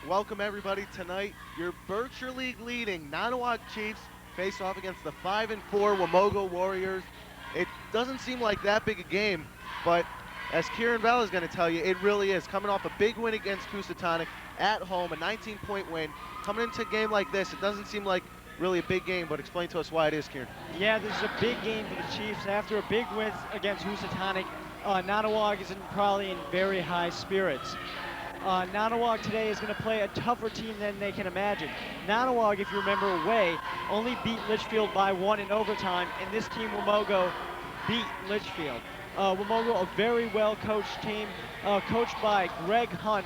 Welcome everybody tonight. Your Berkshire League leading Nonnewaug Chiefs face off against the 5-4 Wamogo Warriors. It doesn't seem like that big a game, but as Kieran Bell is going to tell you, it really is. Coming off a big win against Housatonic at home, a 19-point win. Coming into a game like this, it doesn't seem like really a big game, but explain to us why it is, Kieran. Yeah, this is a big game for the Chiefs. After a big win against Housatonic, Nonnewaug is probably in very high spirits. Nonnewaug today is going to play a tougher team than they can imagine. Nonnewaug, if you remember away, only beat Litchfield by 1 in overtime, and this team, Wamogo, beat Litchfield. Wamogo, a very well-coached team, coached by Greg Hunt,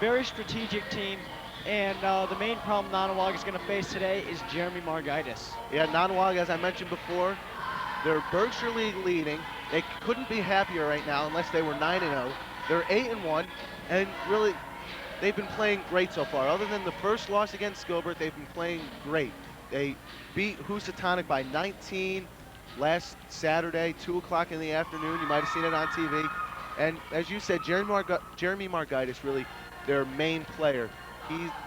very strategic team, and the main problem Nonnewaug is going to face today is Jeremy Margaitis. Yeah, Nonnewaug, as I mentioned before, they're Berkshire League leading. They couldn't be happier right now unless they were 9-0. They're 8-1, and really, they've been playing great so far. Other than the first loss against Gilbert, they've been playing great. They beat Housatonic by 19 last Saturday, 2 o'clock in the afternoon. You might have seen it on TV. And as you said, Jeremy Margaitis, really their main player.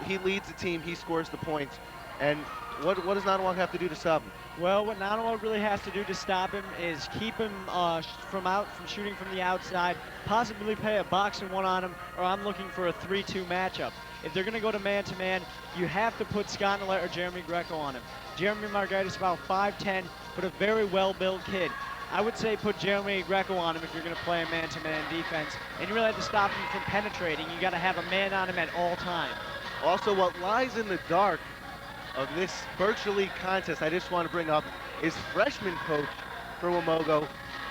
He leads the team. He scores the points. And what does Nonnewaug have to do to stop him? Well, what Nonnewaug really has to do to stop him is keep him from shooting from the outside, possibly play a box and one on him, or I'm looking for a 3-2 matchup. If they're going to go to man-to-man, you have to put Scott Nollet or Jeremy Greco on him. Jeremy Margaitis about 5'10", but a very well-built kid. I would say put Jeremy Greco on him if you're going to play a man-to-man defense, and you really have to stop him from penetrating. You got to have a man on him at all times. Also, what lies in the dark of this Berkshire League contest I just want to bring up is freshman coach for Wamogo,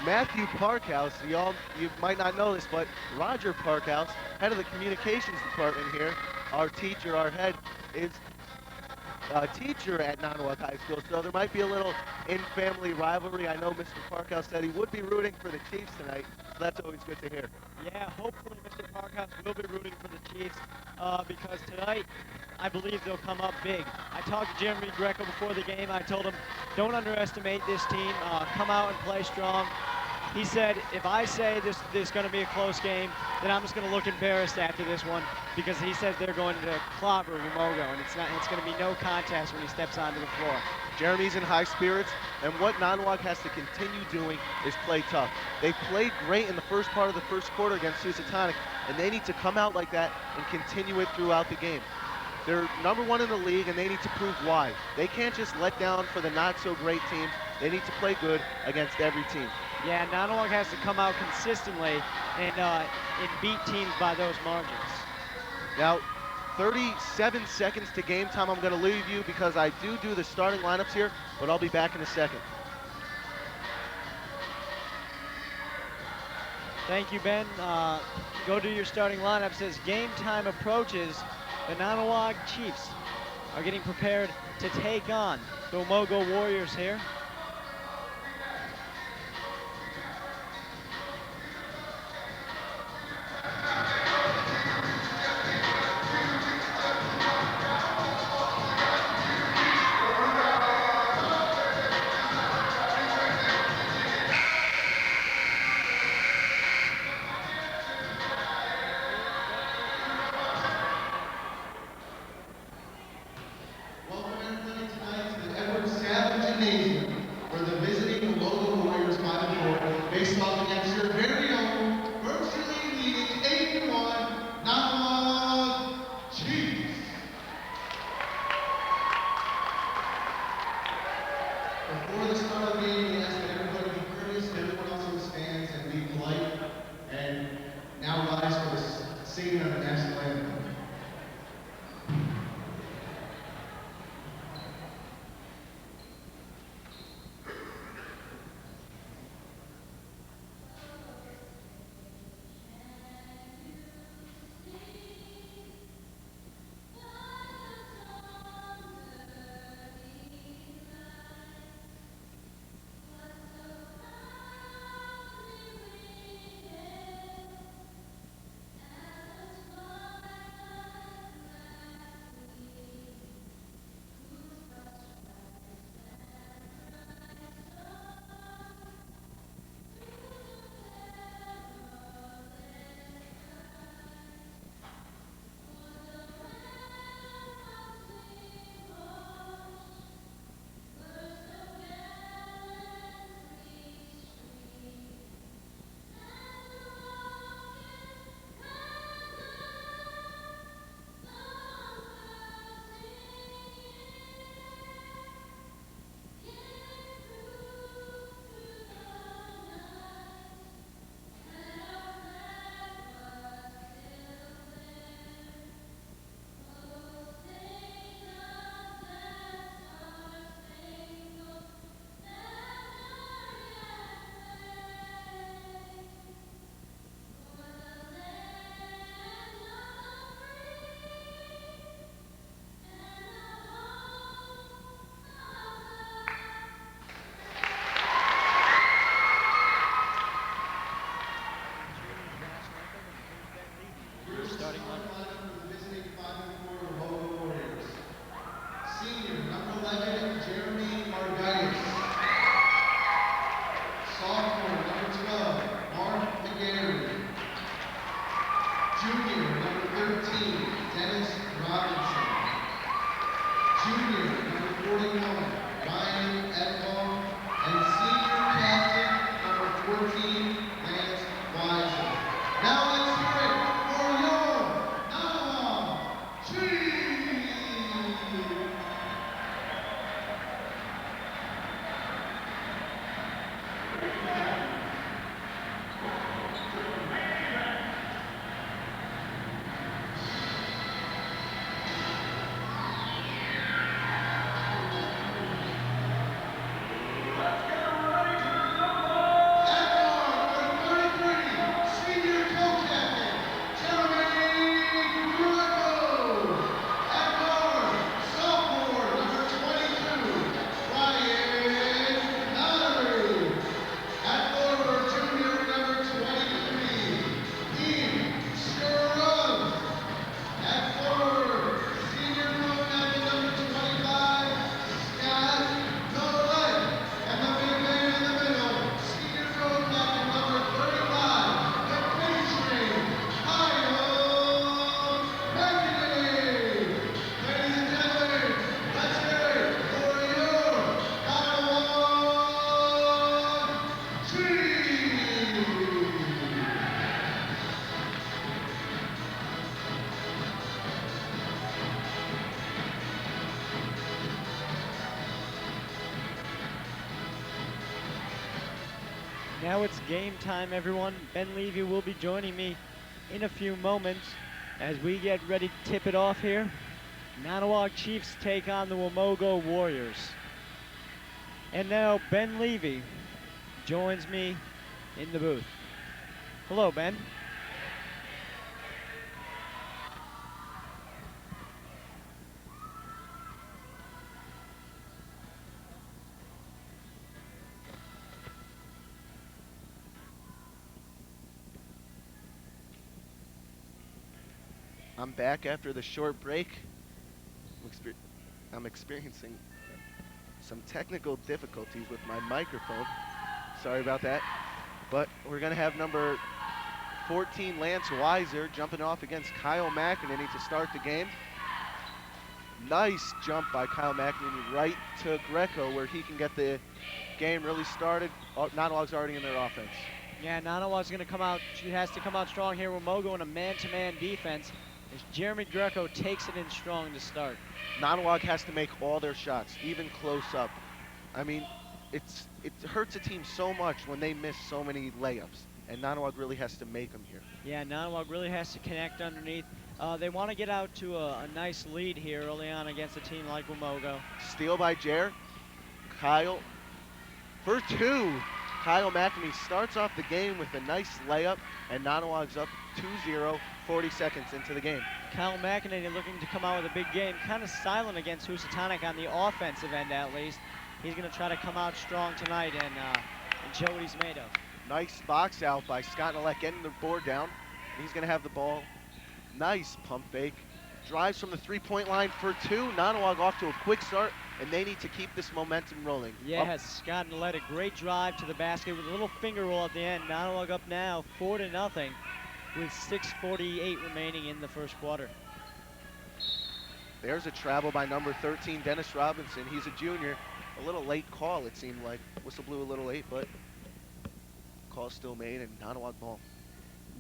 Matthew Parkhouse. You might not know this, but Roger Parkhouse, head of the communications department here, our teacher, our head, is a teacher at Nonnewaug High School, so there might be a little in-family rivalry. I know Mr. Parkhouse said he would be rooting for the Chiefs tonight, so that's always good to hear. Yeah, hopefully Mr. Parkhouse will be rooting for the Chiefs because tonight I believe they'll come up big. I talked to Jeremy Greco before the game. I told him, don't underestimate this team. Come out and play strong. He said, if I say this is going to be a close game, then I'm just going to look embarrassed after this one because he says they're going to clobber Wamogo, and it's going to be no contest when he steps onto the floor. Jeremy's in high spirits, and what Nonnewaug has to continue doing is play tough. They played great in the first part of the first quarter against Housatonic, and they need to come out like that and continue it throughout the game. They're number 1 in the league, and they need to prove why. They can't just let down for the not-so-great teams. They need to play good against every team. Yeah, Nonnewaug has to come out consistently and beat teams by those margins. Now, 37 seconds to game time. I'm going to leave you because I do the starting lineups here, but I'll be back in a second. Thank you, Ben. Go to your starting lineups as game time approaches. The Nonnewaug Chiefs are getting prepared to take on the Wamogo Warriors here. Welcome everybody tonight to the Edward Savage Gymnasium. Now it's game time, everyone. Ben Levy will be joining me in a few moments as we get ready to tip it off here. Nonnewaug Chiefs take on the Wamogo Warriors. And now Ben Levy joins me in the booth. Hello, Ben. I'm back after the short break. I'm experiencing some technical difficulties with my microphone. Sorry about that. But we're going to have number 14, Lance Weiser, jumping off against Kyle McEnany to start the game. Nice jump by Kyle McEnany right to Greco where he can get the game really started. Nonnewaug's already in their offense. Yeah, Nonnewaug's going to come out. She has to come out strong here. Wamogo in a man-to-man defense as Jeremy Greco takes it in strong to start. Nonnewaug has to make all their shots, even close up. I mean, it hurts a team so much when they miss so many layups, and Nonnewaug really has to make them here. Yeah, Nonnewaug really has to connect underneath. They want to get out to a nice lead here early on against a team like Wamogo. Steal by Jer. Kyle for two. Kyle McEnany starts off the game with a nice layup, and Nonnewaug's up 2-0, 40 seconds into the game. Kyle McEnany looking to come out with a big game, kind of silent against Housatonic on the offensive end at least. He's going to try to come out strong tonight and show what he's made of. Nice box out by Scott Nolek, getting the board down. He's going to have the ball. Nice pump fake. Drives from the three-point line for two. Nonnewaug off to a quick start, and they need to keep this momentum rolling. Yes, Scott Nolek, a great drive to the basket with a little finger roll at the end. Nonnewaug up now 4-0 with 6:48 remaining in the first quarter. There's a travel by number 13, Dennis Robinson. He's a junior. A little late call, it seemed like. Whistle blew a little late, but call still made, and Nonnewaug ball.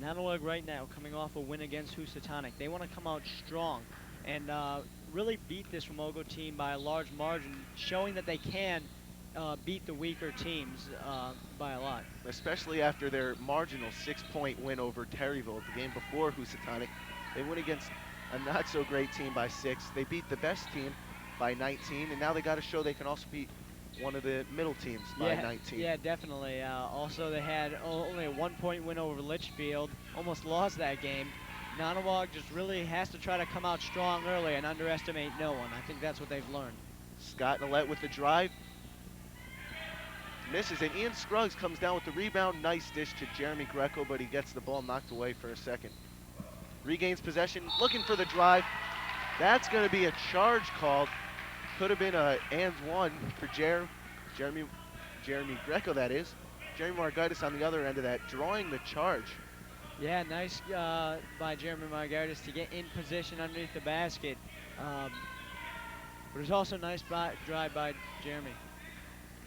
Nonnewaug right now coming off a win against Housatonic. They want to come out strong and really beat this Wamogo team by a large margin, showing that they can beat the weaker teams by a lot. Especially after their marginal 6-point win over Terryville the game before Housatonic. They went against a not-so-great team by 6. They beat the best team by 19, and now they got to show they can also beat one of the middle teams by 19. Yeah, definitely. Also, they had only a 1-point win over Litchfield, almost lost that game. Nonnewaug just really has to try to come out strong early and underestimate no one. I think that's what they've learned. Scott Nollet with the drive. Misses it. Ian Scruggs comes down with the rebound. Nice dish to Jeremy Greco, but he gets the ball knocked away for a second. Regains possession, looking for the drive. That's going to be a charge called. Could have been a and one for Jeremy Greco, that is. Jeremy Margaitis on the other end of that, drawing the charge. Yeah, nice by Jeremy Margaitis to get in position underneath the basket. But it's also a nice drive by Jeremy.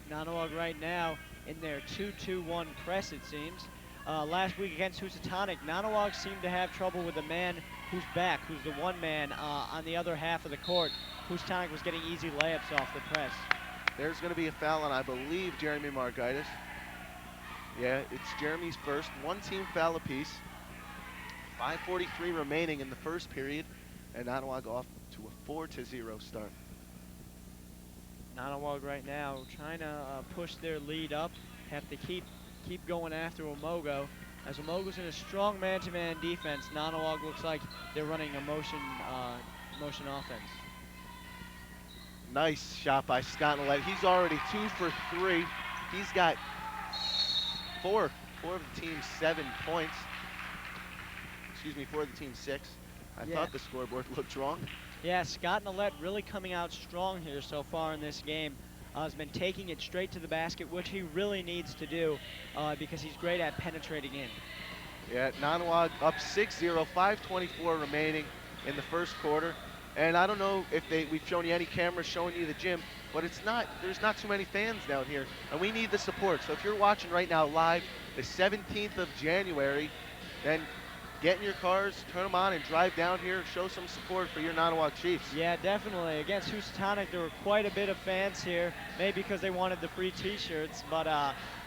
Nonnewaug right now in their 2-2-1 press, it seems. Last week against Housatonic, Nonnewaug seemed to have trouble with the man who's back, who's the one man on the other half of the court. Housatonic was getting easy layups off the press. There's going to be a foul on, I believe, Jeremy Margaitis. Yeah, it's Jeremy's first. One team foul apiece. 5:43 remaining in the first period, and Nonnewaug off to a 4-0 start. Nonnewaug right now trying to push their lead up, have to keep going after Wamogo. As Wamogo's in a strong man-to-man defense, Nonnewaug looks like they're running a motion offense. Nice shot by Scott Nollet. He's already 2 for 3. He's got four of the team's 7 points. Excuse me, 4 of the team's 6. I thought the scoreboard looked wrong. Yeah, Scott Nollet really coming out strong here so far in this game. Has been taking it straight to the basket, which he really needs to do because he's great at penetrating in. Yeah, Nonnewaug up 6-0, 5:24 remaining in the first quarter. And I don't know if we've shown you any cameras showing you the gym, but there's not too many fans down here, and we need the support. So if you're watching right now live, the 17th of January, then get in your cars, turn them on, and drive down here and show some support for your Nonnewaug Chiefs. Yeah, definitely. Against Housatonic, there were quite a bit of fans here, maybe because they wanted the free T-shirts, but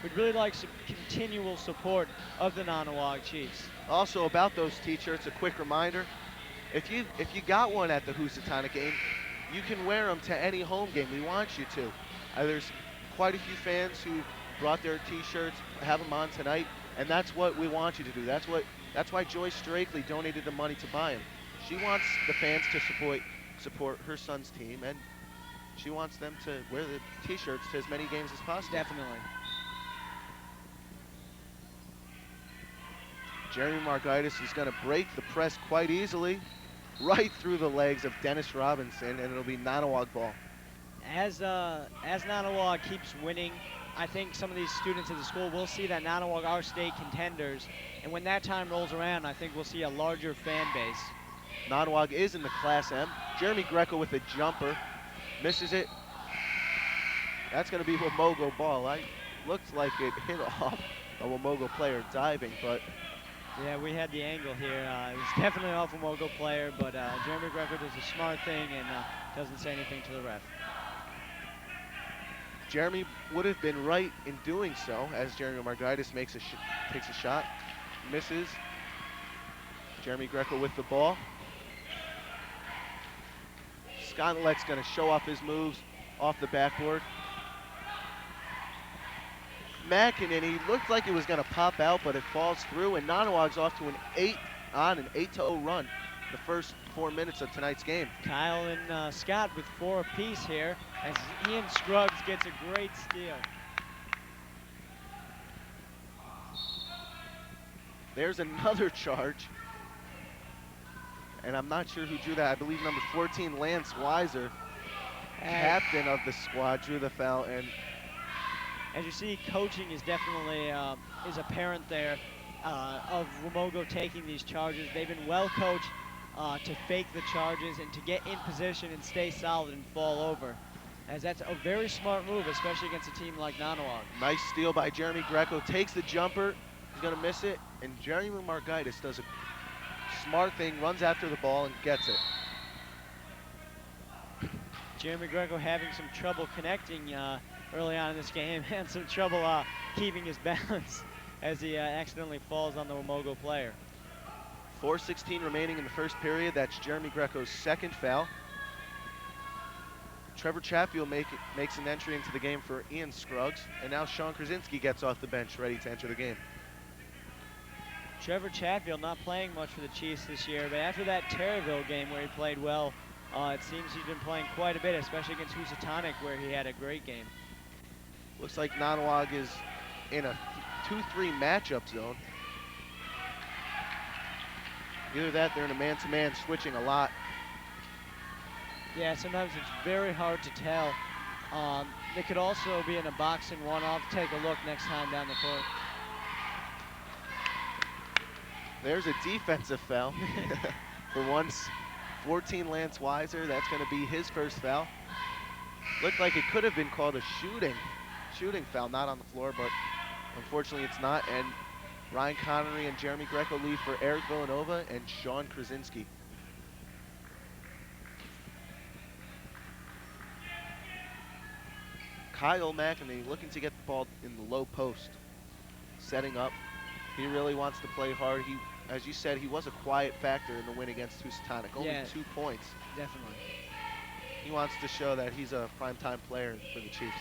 we'd really like some continual support of the Nonnewaug Chiefs. Also, about those T-shirts, a quick reminder: if you got one at the Housatonic game, you can wear them to any home game. We want you to. There's quite a few fans who brought their T-shirts, have them on tonight, and that's what we want you to do. That's why Joyce Strakely donated the money to buy them. She wants the fans to support her son's team, and she wants them to wear the T-shirts to as many games as possible. Definitely. Jeremy Margaitis is going to break the press quite easily, right through the legs of Dennis Robinson, and it'll be Nonnewaug ball. As Nonnewaug keeps winning, I think some of these students at the school will see that Nonnewaug are state contenders, and when that time rolls around, I think we'll see a larger fan base. Nonnewaug is in the Class M. Jeremy Greco with a jumper, misses it. That's going to be Wamogo ball. Looked like it hit off a Wamogo player diving, but yeah, we had the angle here. It was definitely off a Wamogo player, but Jeremy Greco does a smart thing and doesn't say anything to the ref. Jeremy would have been right in doing so, as Jeremy Margaitis takes a shot, misses. Jeremy Greco with the ball. Sconlet's going to show off his moves off the backboard. McEnany looked like it was going to pop out, but it falls through, and Nonnewaug's off to an 8-0 run the first 4 minutes of tonight's game. Kyle and Scott with 4 apiece here, as Ian Scruggs gets a great steal. There's another charge, and I'm not sure who drew that. I believe number 14, Lance Weiser, captain of the squad, drew the foul. And as you see, coaching is definitely is apparent there of Wamogo taking these charges. They've been well coached to fake the charges and to get in position and stay solid and fall over, as that's a very smart move, especially against a team like Nonnewaug. Nice steal by Jeremy Greco, takes the jumper, he's gonna miss it, and Jeremy Margaitis does a smart thing, runs after the ball and gets it. Jeremy Greco having some trouble connecting early on in this game and some trouble keeping his balance as he accidentally falls on the Wamogo player. 4:16 remaining in the first period. That's Jeremy Greco's second foul. Trevor Chatfield makes an entry into the game for Ian Scruggs, and now Sean Krasinski gets off the bench ready to enter the game. Trevor Chatfield not playing much for the Chiefs this year, but after that Terryville game where he played well, it seems he's been playing quite a bit, especially against Housatonic where he had a great game. Looks like Nonnewaug is in a 2-3 matchup zone. Either that, they're in a man-to-man, switching a lot. Yeah, sometimes it's very hard to tell. They could also be in a boxing one. I'll have to take a look next time down the court. There's a defensive foul for once. 14, Lance Weiser. That's going to be his first foul. Looked like it could have been called a shooting foul, not on the floor, but unfortunately it's not. And Ryan Connery and Jeremy Greco leave for Eric Villanova and Sean Krasinski. Kyle McEnany looking to get the ball in the low post, setting up. He really wants to play hard. He, as you said, he was a quiet factor in the win against Housatonic, only 2 points. Definitely. He wants to show that he's a primetime player for the Chiefs.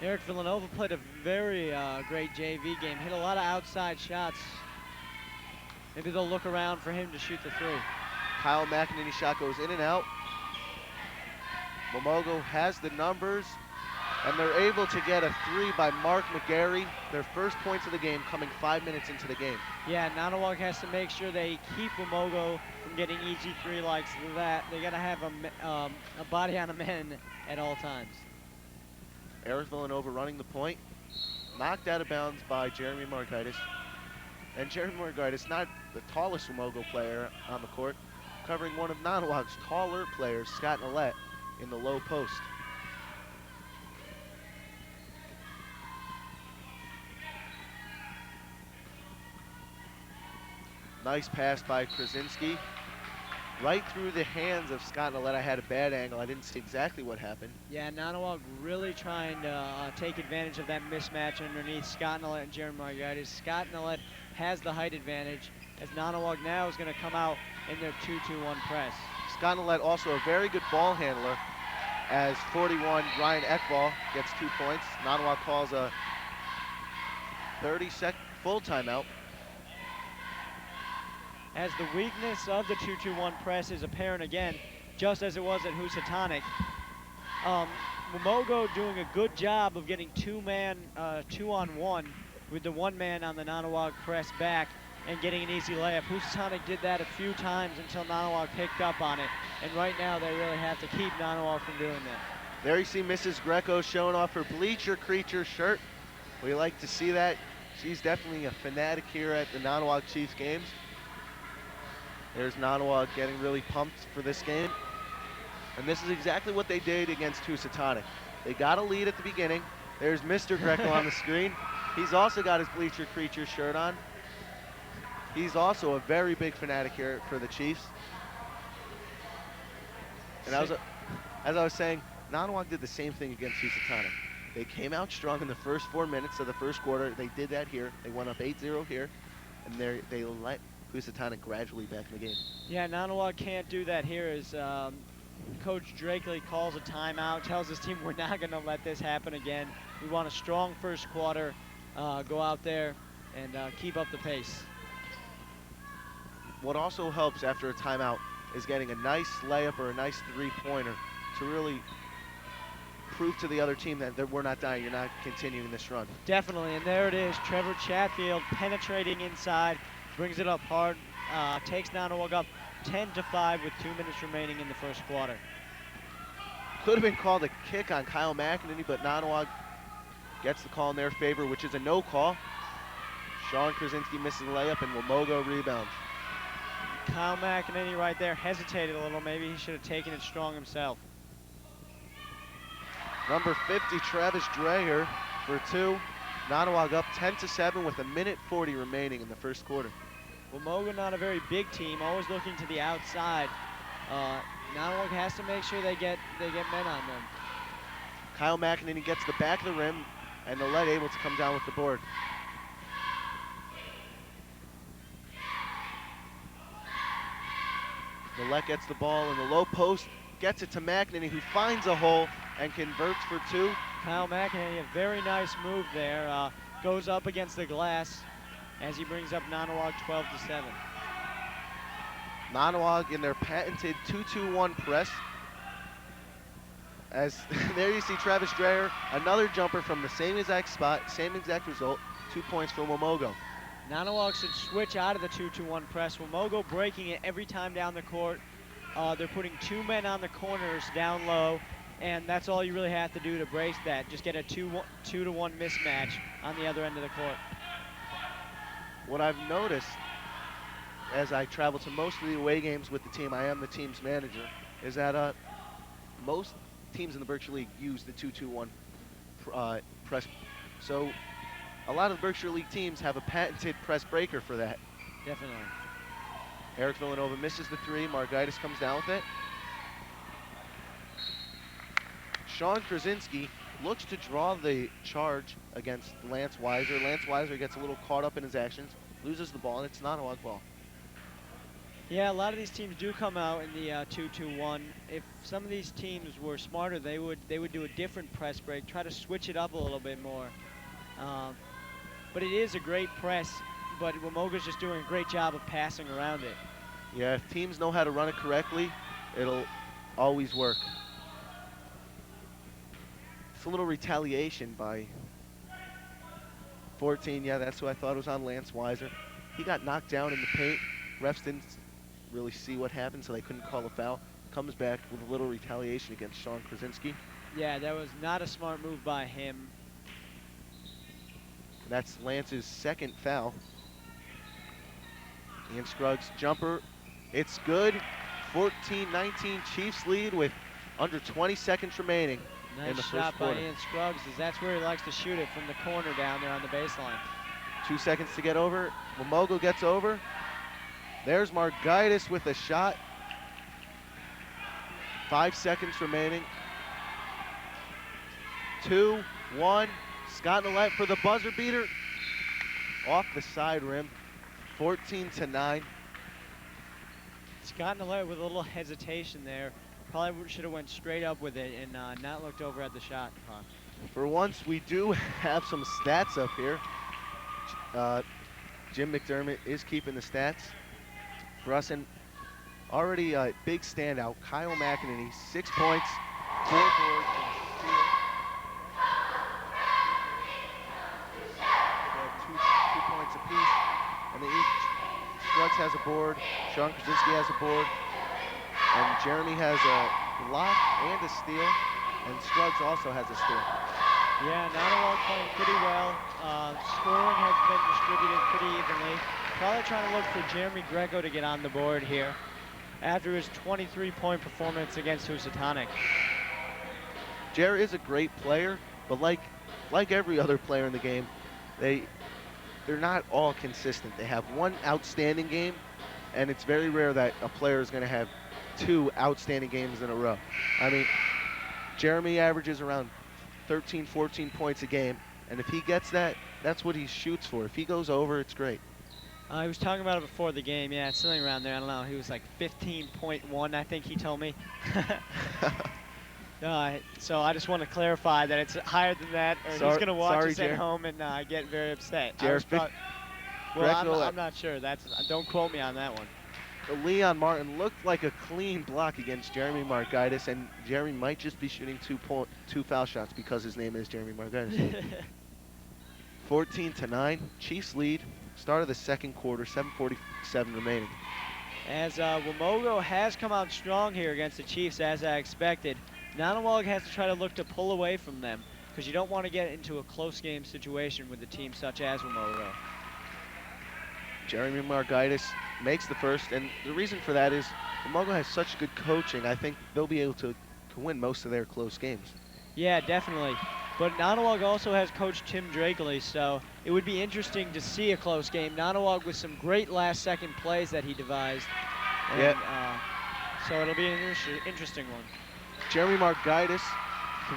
Eric Villanova played a very great JV game, hit a lot of outside shots. Maybe they'll look around for him to shoot the 3. Kyle McEnany's shot goes in and out. Wamogo has the numbers, and they're able to get a 3 by Mark McGarry. Their first points of the game coming 5 minutes into the game. Yeah, Nonnewaug has to make sure they keep Wamogo from getting easy 3 likes that. They got to have a body on a man at all times. Eric Villanova running the point, knocked out of bounds by Jeremy Margaitis. And Jeremy Margaitis, not the tallest Wamogo player on the court, covering one of Nonnewaug's taller players, Scott Nillette, in the low post. Nice pass by Krasinski. Right through the hands of Scott Nollet. I had a bad angle. I didn't see exactly what happened. Yeah, Nonnewaug really trying to take advantage of that mismatch underneath Scott Nollet and Jeremy Margaritis. Scott Nollet has the height advantage, as Nonnewaug now is going to come out in their 2-2-1 press. Scott Nollet also a very good ball handler, as 41 Ryan Ekbal gets 2 points. Nonnewaug calls a 30-second full timeout. As the weakness of the 2-2-1 press is apparent again, just as it was at Housatonic. Wamogo doing a good job of getting 2-on-1 with the 1-man on the Nonnewaug press back and getting an easy layup. Housatonic did that a few times until Nonnewaug picked up on it, and right now they really have to keep Nonnewaug from doing that. There you see Mrs. Greco showing off her Bleacher Creature shirt. We like to see that. She's definitely a fanatic here at the Nonnewaug Chiefs games. There's Nonnewaug getting really pumped for this game. And this is exactly what they did against Housatonic. They got a lead at the beginning. There's Mr. Greco on the screen. He's also got his Bleacher Creature shirt on. He's also a very big fanatic here for the Chiefs. And as I was saying, Nonnewaug did the same thing against Housatonic. They came out strong in the first 4 minutes of the first quarter. They did that here. They went up 8-0 here, and they let Housatonic gradually back in the game. Yeah, Nonnewaug can't do that here as Coach Drakely calls a timeout, tells his team we're not going to let this happen again. We want a strong first quarter, go out there and keep up the pace. What also helps after a timeout is getting a nice layup or a nice three-pointer to really prove to the other team that we're not dying, you're not continuing this run. Definitely, and there it is. Trevor Chatfield penetrating inside, brings it up hard, takes Nonnewaug up 10-5 with 2 minutes remaining in the first quarter. Could have been called a kick on Kyle McEnany, but Nonnewaug gets the call in their favor, which is a no call. Sean Krasinski misses the layup, and Wamogo rebounds. Kyle McEnany right there hesitated a little. Maybe he should have taken it strong himself. Number 50, Travis Dreher for 2. Nonnewaug up 10-7 with 1:40 remaining in the first quarter. Wamogo not a very big team, always looking to the outside. Nonnewaug has to make sure they get men on them. Kyle McEnany gets the back of the rim, and Nollet able to come down with the board. Nollet gets the ball in the low post, gets it to McEnany, who finds a hole and converts for 2. Kyle McEnany, a very nice move there. Goes up against the glass as he brings up Nonnewaug 12-7. Nonnewaug in their patented 2-2-1 press. As there you see Travis Dreher, another jumper from the same exact spot, same exact result, 2 points for Wamogo. Nonnewaug should switch out of the 2-2-1 press. Wamogo breaking it every time down the court. They're putting 2 men on the corners down low, and that's all you really have to do to break that. Just get a 2-1 mismatch on the other end of the court. What I've noticed as I travel to most of the away games with the team, I am the team's manager, is that most teams in the Berkshire League use the 2-2-1 press. So a lot of the Berkshire League teams have a patented press breaker for that. Definitely. Eric Villanova misses the 3. Margaritis comes down with it. Sean Krasinski looks to draw the charge against Lance Weiser. Lance Weiser gets a little caught up in his actions, loses the ball, and it's not a Nonnewaug ball. Yeah, a lot of these teams do come out in the 2-2-1. If some of these teams were smarter, they would do a different press break, try to switch it up a little bit more. But it is a great press, but Wamogo's just doing a great job of passing around it. Yeah, if teams know how to run it correctly, it'll always work. It's a little retaliation by 14. Yeah, that's who I thought was on Lance Weiser. He got knocked down in the paint. Refs didn't really see what happened, so they couldn't call a foul. Comes back with a little retaliation against Sean Krasinski. Yeah, that was not a smart move by him. That's Lance's second foul. Ian Scruggs' jumper. It's good. 14-19 Chiefs lead with under 20 seconds remaining in the Nice first shot by quarter. Ian Scruggs, as that's where he likes to shoot it, from the corner down there on the baseline. 2 seconds to get over. Wamogo gets over. There's Margaitis with a shot. 5 seconds remaining. 2, 1. Scott Nollet for the buzzer beater. Off the side rim. 14-9. Scott Nollet with a little hesitation there. Probably should have went straight up with it and not looked over at the shot clock. For once, we do have some stats up here. Jim McDermott is keeping the stats for us, and already a big standout, Kyle McEnany, 6 points, 4 boards, and a steal. They have two points apiece, and they each, Scruggs has a board, Sean Krasinski has a board, and Jeremy has a block and a steal, and Scruggs also has a steal. Yeah, Nonnewaug playing pretty well. Scoring has been distributed pretty evenly. Probably trying to look for Jeremy Greco to get on the board here after his 23-point performance against Housatonic. Jer is a great player, but like every other player in the game, they're not all consistent. They have one outstanding game, and it's very rare that a player is going to have 2 outstanding games in a row. I mean, Jeremy averages around 13, 14 points a game, and if he gets that, that's what he shoots for. If he goes over, it's great. He was talking about it before the game. Yeah, it's something around there. I don't know. He was like 15.1, I think he told me. So I just want to clarify that it's higher than that, or he's going to watch us at home and get very upset. Well, I'm not sure. Don't quote me on that one. Leon Martin looked like a clean block against Jeremy Margaitis, and Jeremy might just be shooting 2 foul shots because his name is Jeremy Margaitis. 14-9, Chiefs lead. Start of the second quarter, 7:47 remaining. As Wamogo has come out strong here against the Chiefs, as I expected, Nonnewaug has to try to look to pull away from them because you don't want to get into a close game situation with a team such as Wamogo. Jeremy Margaitis makes the first, and the reason for that is Wamogo has such good coaching. I think they'll be able to win most of their close games. Yeah, definitely. But Nonnewaug also has Coach Tim Drakeley, so it would be interesting to see a close game. Nonnewaug with some great last-second plays that he devised. And, so it'll be an interesting one. Jeremy Margaitis,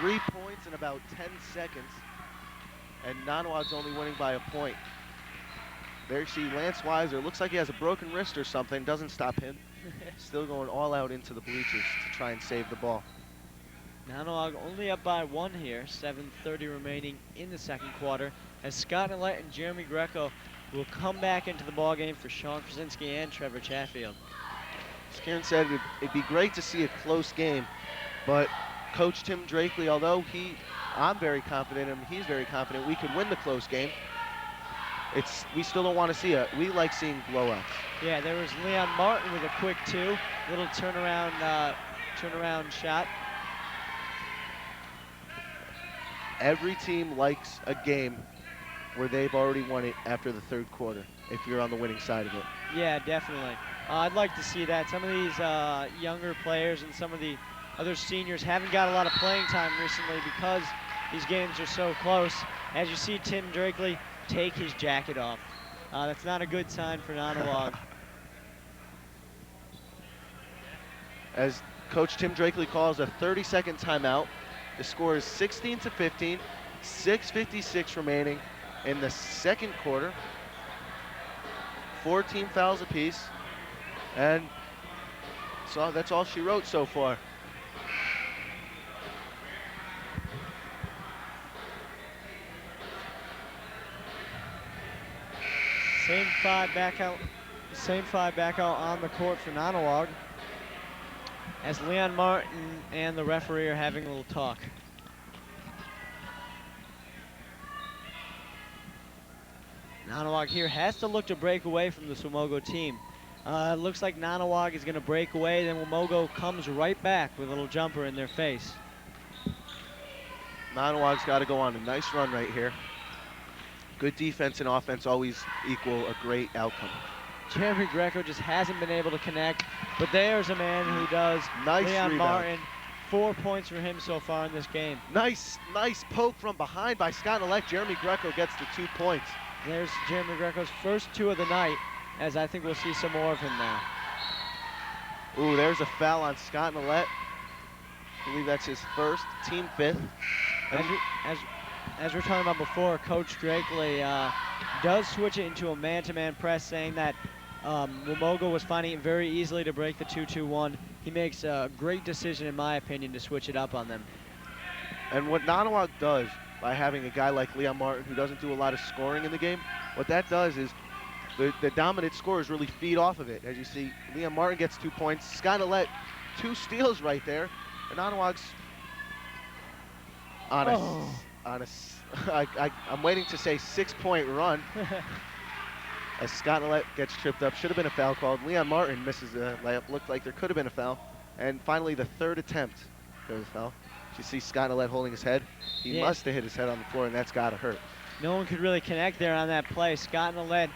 3 points in about 10 seconds, and Nonnewaug's only winning by a point. There you see Lance Weiser. Looks like he has a broken wrist or something. Doesn't stop him. Still going all out into the bleachers to try and save the ball. Nonnewaug only up by 1 here. 7:30 remaining in the second quarter. As Scott Nollet and Jeremy Greco will come back into the ball game for Sean Krasinski and Trevor Chatfield. As Karen said, it'd be great to see a close game, but Coach Tim Drakeley, although I'm very confident in him, he's very confident we could win the close game. We still don't want to see it. We like seeing blowouts. Yeah, there was Leon Martin with a quick 2, little turnaround shot. Every team likes a game where they've already won it after the third quarter, if you're on the winning side of it. Yeah, definitely. I'd like to see that. Some of these younger players and some of the other seniors haven't got a lot of playing time recently because these games are so close. As you see Tim Drakeley take his jacket off. That's not a good sign for Nonnewaug. As Coach Tim Drakeley calls a 30-second timeout, the score is 16-15, 6:56 remaining in the second quarter. 4 team fouls apiece, and so that's all she wrote so far. Same five back out on the court for Nonnewaug, as Leon Martin and the referee are having a little talk. Nonnewaug here has to look to break away from the Wamogo team. Looks like Nonnewaug is going to break away, then Wamogo comes right back with a little jumper in their face. Nonnewaug's got to go on a nice run right here. Good defense and offense always equal a great outcome. Jeremy Greco just hasn't been able to connect, but there's a man who does. Nice Leon rebound. Martin, 4 points for him so far in this game. Nice poke from behind by Scott Nollet. Jeremy Greco gets the 2 points. There's Jeremy Greco's first 2 of the night. as I think we'll see some more of him now. Ooh, there's a foul on Scott Nollet. I believe that's his first, team fifth. As we are talking about before, Coach Drakely does switch it into a man-to-man press, saying that Wamogo was finding it very easily to break the 2-2-1. He makes a great decision, in my opinion, to switch it up on them. And what Nonnewaug does by having a guy like Leon Martin who doesn't do a lot of scoring in the game, what that does is the dominant scorers really feed off of it. As you see, Leon Martin gets 2 points. Scott Nollet, 2 steals right there. And Nonnewaug's on I'm waiting to say 6-point run. As Scott Nollet gets tripped up. Should have been a foul called. Leon Martin misses a layup. Looked like there could have been a foul. And finally, the third attempt, there's a foul. You see Scott Nollet holding his head. He must have hit his head on the floor, and that's got to hurt. No one could really connect there on that play. Scott Nollet,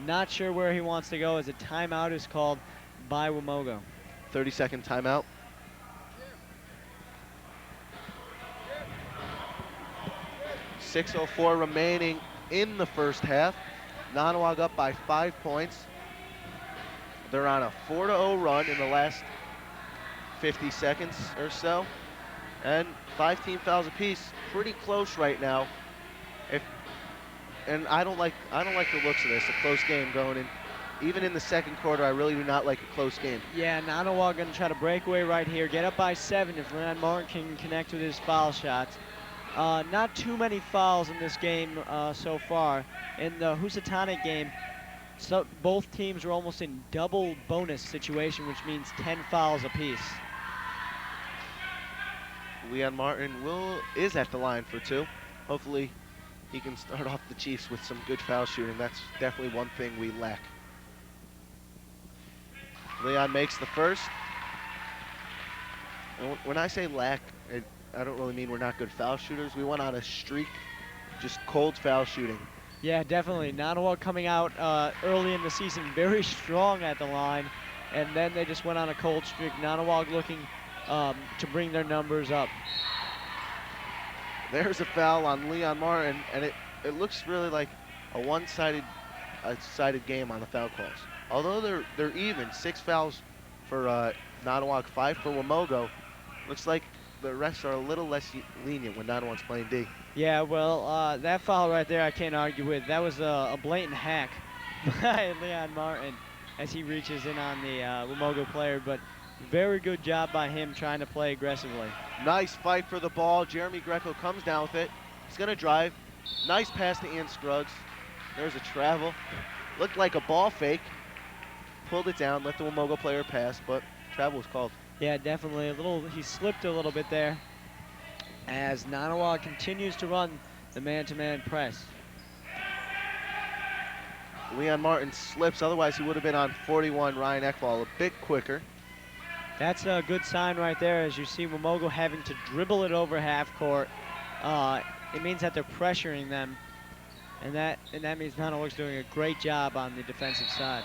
not sure where he wants to go as a timeout is called by Wamogo. 30-second timeout. .604 remaining in the first half. Nonnewaug up by 5 points. They're on a 4-0 run in the last 50 seconds or so. And 5 team fouls apiece. Pretty close right now. And I don't like the looks of this. A close game going in. Even in the second quarter, I really do not like a close game. Yeah, Nonnewaug going to try to break away right here. Get up by 7 if Leon Martin can connect with his foul shots. Not too many fouls in this game so far. In the Housatonic game, both teams were almost in double bonus situation, which means 10 fouls apiece. Leon Martin is at the line for 2. Hopefully he can start off the Chiefs with some good foul shooting. That's definitely one thing we lack. Leon makes the first. And when I say lack, I don't really mean we're not good foul shooters. We went on a streak, just cold foul shooting. Yeah, definitely. Nonnewaug coming out early in the season very strong at the line, and then they just went on a cold streak. Nonnewaug looking to bring their numbers up. There's a foul on Leon Martin, and it looks really like a one-sided game on the foul calls. Although they're even, 6 fouls for Nonnewaug, 5 for Wamogo. Looks like the refs are a little less lenient when Nonnewaug's playing D. Yeah, well, that foul right there I can't argue with. That was a blatant hack by Leon Martin as he reaches in on the Wamogo player, but very good job by him trying to play aggressively. Nice fight for the ball. Jeremy Greco comes down with it. He's going to drive. Nice pass to Ian Scruggs. There's a travel. Looked like a ball fake. Pulled it down, let the Wamogo player pass, but travel was called. Yeah, definitely. He slipped a little bit there as Nonnewaug continues to run the man-to-man press. Leon Martin slips, otherwise he would have been on 41, Ryan Ekbal, a bit quicker. That's a good sign right there as you see Wamogo having to dribble it over half court. It means that they're pressuring them, and that means Nonnewaug's doing a great job on the defensive side.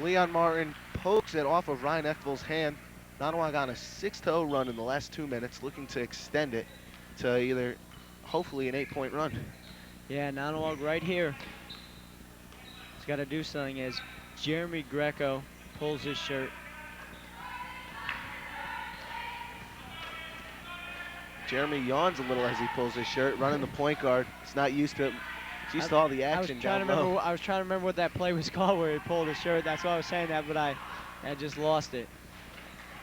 Leon Martin pokes it off of Ryan Ekbal's hand. Nonnewaug on a 6-0 run in the last 2 minutes, looking to extend it to either, hopefully, an 8-point run. Yeah, Nonnewaug right here. He's got to do something as Jeremy Greco pulls his shirt. Jeremy yawns a little as he pulls his shirt, running the point guard. He's not used to it. He's used to all the action down low. I was trying to remember what that play was called where he pulled his shirt. That's why I was saying that, but I just lost it.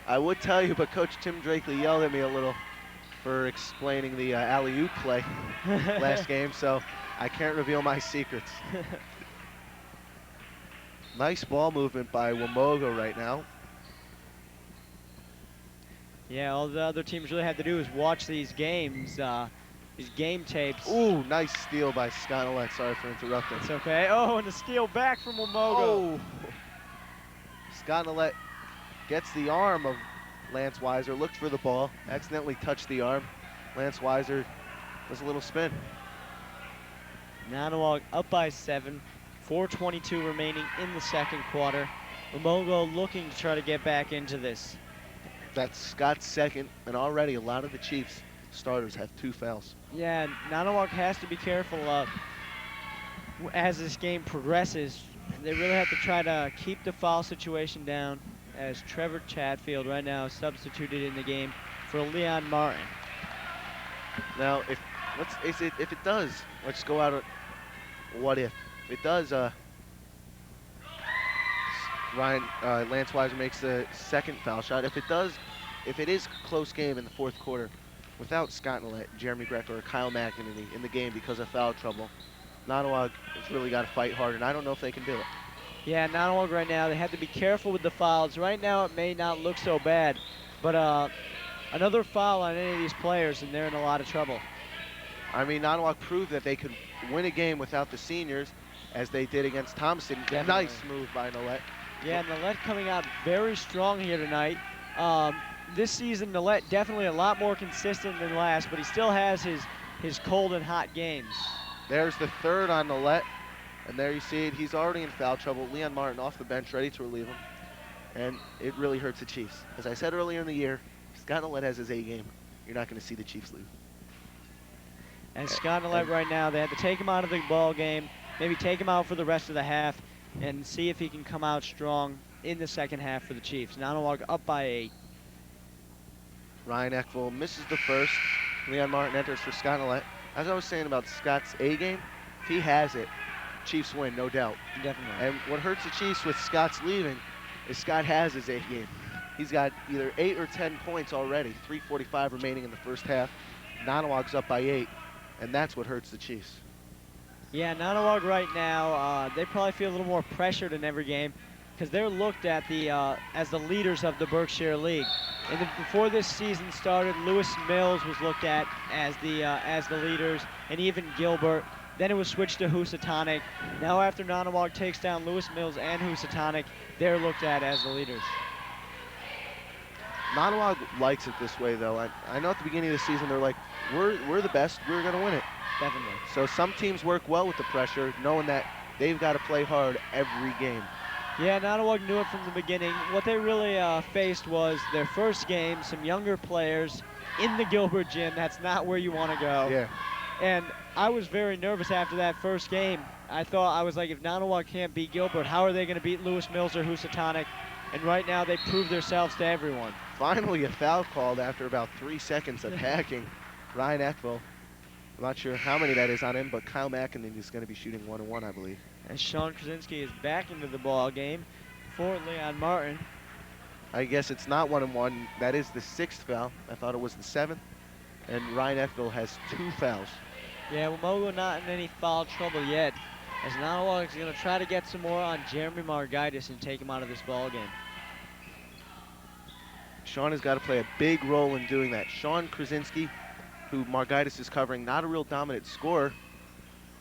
I would tell you, but Coach Tim Drakely yelled at me a little for explaining the alley-oop play last game, so I can't reveal my secrets. Nice ball movement by Wamogo right now. Yeah, all the other teams really have to do is watch these games, these game tapes. Ooh, nice steal by Scott Nollet. Sorry for interrupting. It's okay. Oh, and the steal back from Wamogo. Oh. Scott Nollet gets the arm of Lance Weiser, looked for the ball, accidentally touched the arm. Lance Weiser does a little spin. Nonnewaug up by 7, 4:22 remaining in the second quarter. Wamogo looking to try to get back into this. That's Scott's second, and already a lot of the Chiefs starters have 2 fouls. Yeah, Nonnewaug has to be careful as this game progresses, They really have to try to keep the foul situation down as Trevor Chatfield right now is substituted in the game for Leon Martin. Now, if it does, let's go out. What if it does? Lance Weiser makes the second foul shot. If it is a close game in the fourth quarter, without Scott Nollet, Jeremy Greco, or Kyle McEnany in the game because of foul trouble, Nonnewaug has really got to fight hard, and I don't know if they can do it. Yeah, Nonnewaug right now, they have to be careful with the fouls. Right now it may not look so bad, but another foul on any of these players and they're in a lot of trouble. I mean, Nonnewaug proved that they could win a game without the seniors, as they did against Thompson. Definitely. Nice move by Nollet. Yeah, Nollet coming out very strong here tonight. This season, Nollet definitely a lot more consistent than last, but he still has his cold and hot games. There's the third on Nollet, and there you see it. He's already in foul trouble. Leon Martin off the bench, ready to relieve him, and it really hurts the Chiefs. As I said earlier in the year, Scott Nollet has his A game. You're not going to see the Chiefs lose. And Scott Nollet right now, they had to take him out of the ball game, maybe take him out for the rest of the half, and see if he can come out strong in the second half for the Chiefs. Nonnewaug up by 8. Ryan Eckville misses the first. Leon Martin enters for Scott Nollet. As I was saying about Scott's A game, if he has it, Chiefs win, no doubt. Definitely. And what hurts the Chiefs with Scott's leaving is Scott has his A game. He's got either 8 or 10 points already, 3:45 remaining in the first half. Nonnewaug's up by 8, and that's what hurts the Chiefs. Yeah, Nonnewaug right now, they probably feel a little more pressured in every game because they're looked at as the leaders of the Berkshire League. And before this season started, Lewis Mills was looked at as the leaders, and even Gilbert. Then it was switched to Housatonic. Now after Nonnewaug takes down Lewis Mills and Housatonic, they're looked at as the leaders. Nonnewaug likes it this way, though. I know at the beginning of the season they're like, we're the best, we're going to win it. Definitely. So some teams work well with the pressure, knowing that they've got to play hard every game. Yeah, Nonnewaug knew it from the beginning. What they really faced was their first game, some younger players in the Gilbert gym. That's not where you want to go. Yeah. And I was very nervous after that first game. I was like, if Nonnewaug can't beat Gilbert, how are they going to beat Lewis Mills or Housatonic? And right now they proved themselves to everyone. Finally a foul called after about 3 seconds of hacking. Ryan Eckville. I'm not sure how many that is on him, but Kyle McEnany is going to be shooting 1-1, I believe. And Sean Krasinski is back into the ball game for Leon Martin. I guess it's not 1-1. That is the 6th foul. I thought it was the 7th. And Ryan Eckville has 2 fouls. Yeah, Wamogo not in any foul trouble yet, as Nonnewaug is going to try to get some more on Jeremy Margaitis and take him out of this ball game. Sean has got to play a big role in doing that. Sean Krasinski, who Margaitis is covering, not a real dominant scorer.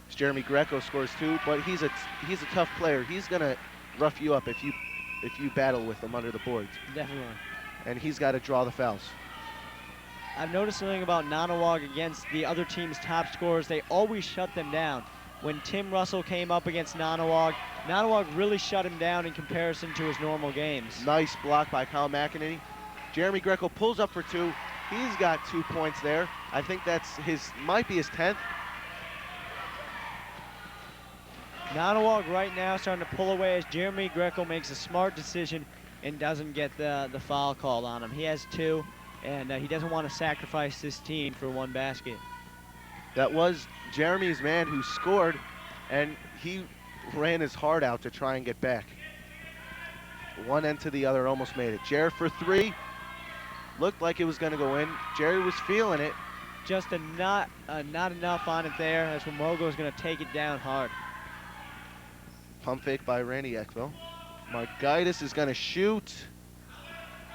Jeremy Greco scores 2, but he's a tough player. He's going to rough you up if you battle with him under the boards. Definitely. And he's got to draw the fouls. I've noticed something about Nonnewaug against the other team's top scorers. They always shut them down. When Tim Russell came up against Nonnewaug, Nonnewaug really shut him down in comparison to his normal games. Nice block by Kyle McEnany. Jeremy Greco pulls up for 2. He's got 2 points there. I think might be his 10th. Nonnewaug right now starting to pull away as Jeremy Greco makes a smart decision and doesn't get the foul called on him. He has 2, and he doesn't want to sacrifice this team for 1 basket. That was Jeremy's man who scored, and he ran his heart out to try and get back. One end to the other, almost made it. Jared for 3. Looked like it was going to go in. Jerry was feeling it. Just not enough on it there, as Wamogo is going to take it down hard. Pump fake by Randy Eckville. Margaitis is going to shoot.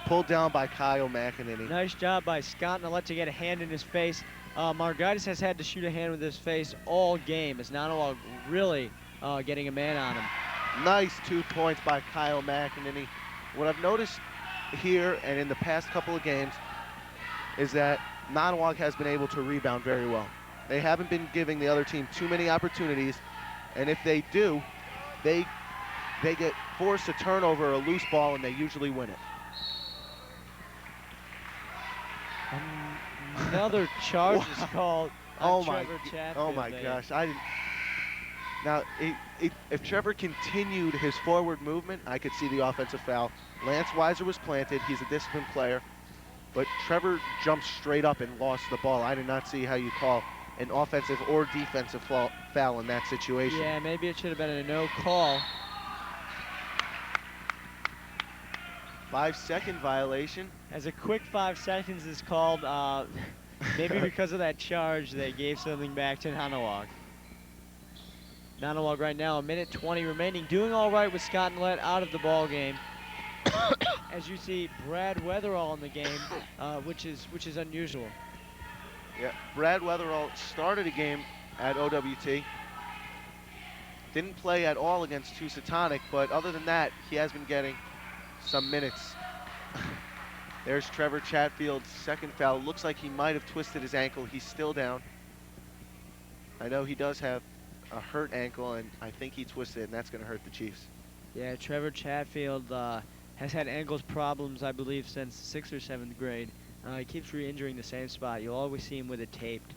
Pulled down by Kyle McEnany. Nice job by Scott Nollet to get a hand in his face. Margaitis has had to shoot a hand with his face all game, as Nonnewaug really getting a man on him. Nice 2 points by Kyle McEnany. What I've noticed here and in the past couple of games is that Nonnewaug has been able to rebound very well. They haven't been giving the other team too many opportunities, and if they do, they get forced a turnover or a loose ball, and they usually win it. Another charge is called on Trevor Chatfield. Oh my gosh! Now, if Trevor continued his forward movement, I could see the offensive foul. Lance Weiser was planted. He's a disciplined player. But Trevor jumped straight up and lost the ball. I did not see how you call an offensive or defensive foul in that situation. Yeah, maybe it should have been a no call. 5-second violation. As a quick 5 seconds is called, maybe because of that charge, they gave something back to Nonnewaug. Nonnewaug right now, 1:20 remaining, doing all right with Scott and Lett out of the ball game. As you see, Brad Weatherall in the game, which is unusual. Yeah, Brad Weatherall started a game at OWT. Didn't play at all against Housatonic, but other than that, he has been getting some minutes. There's Trevor Chatfield's second foul. Looks like he might have twisted his ankle. He's still down. I know he does have a hurt ankle, and I think he twisted it, and that's going to hurt the Chiefs. Yeah, Trevor Chatfield has had ankles problems, I believe, since 6th or 7th grade. He keeps re-injuring the same spot. You'll always see him with it taped.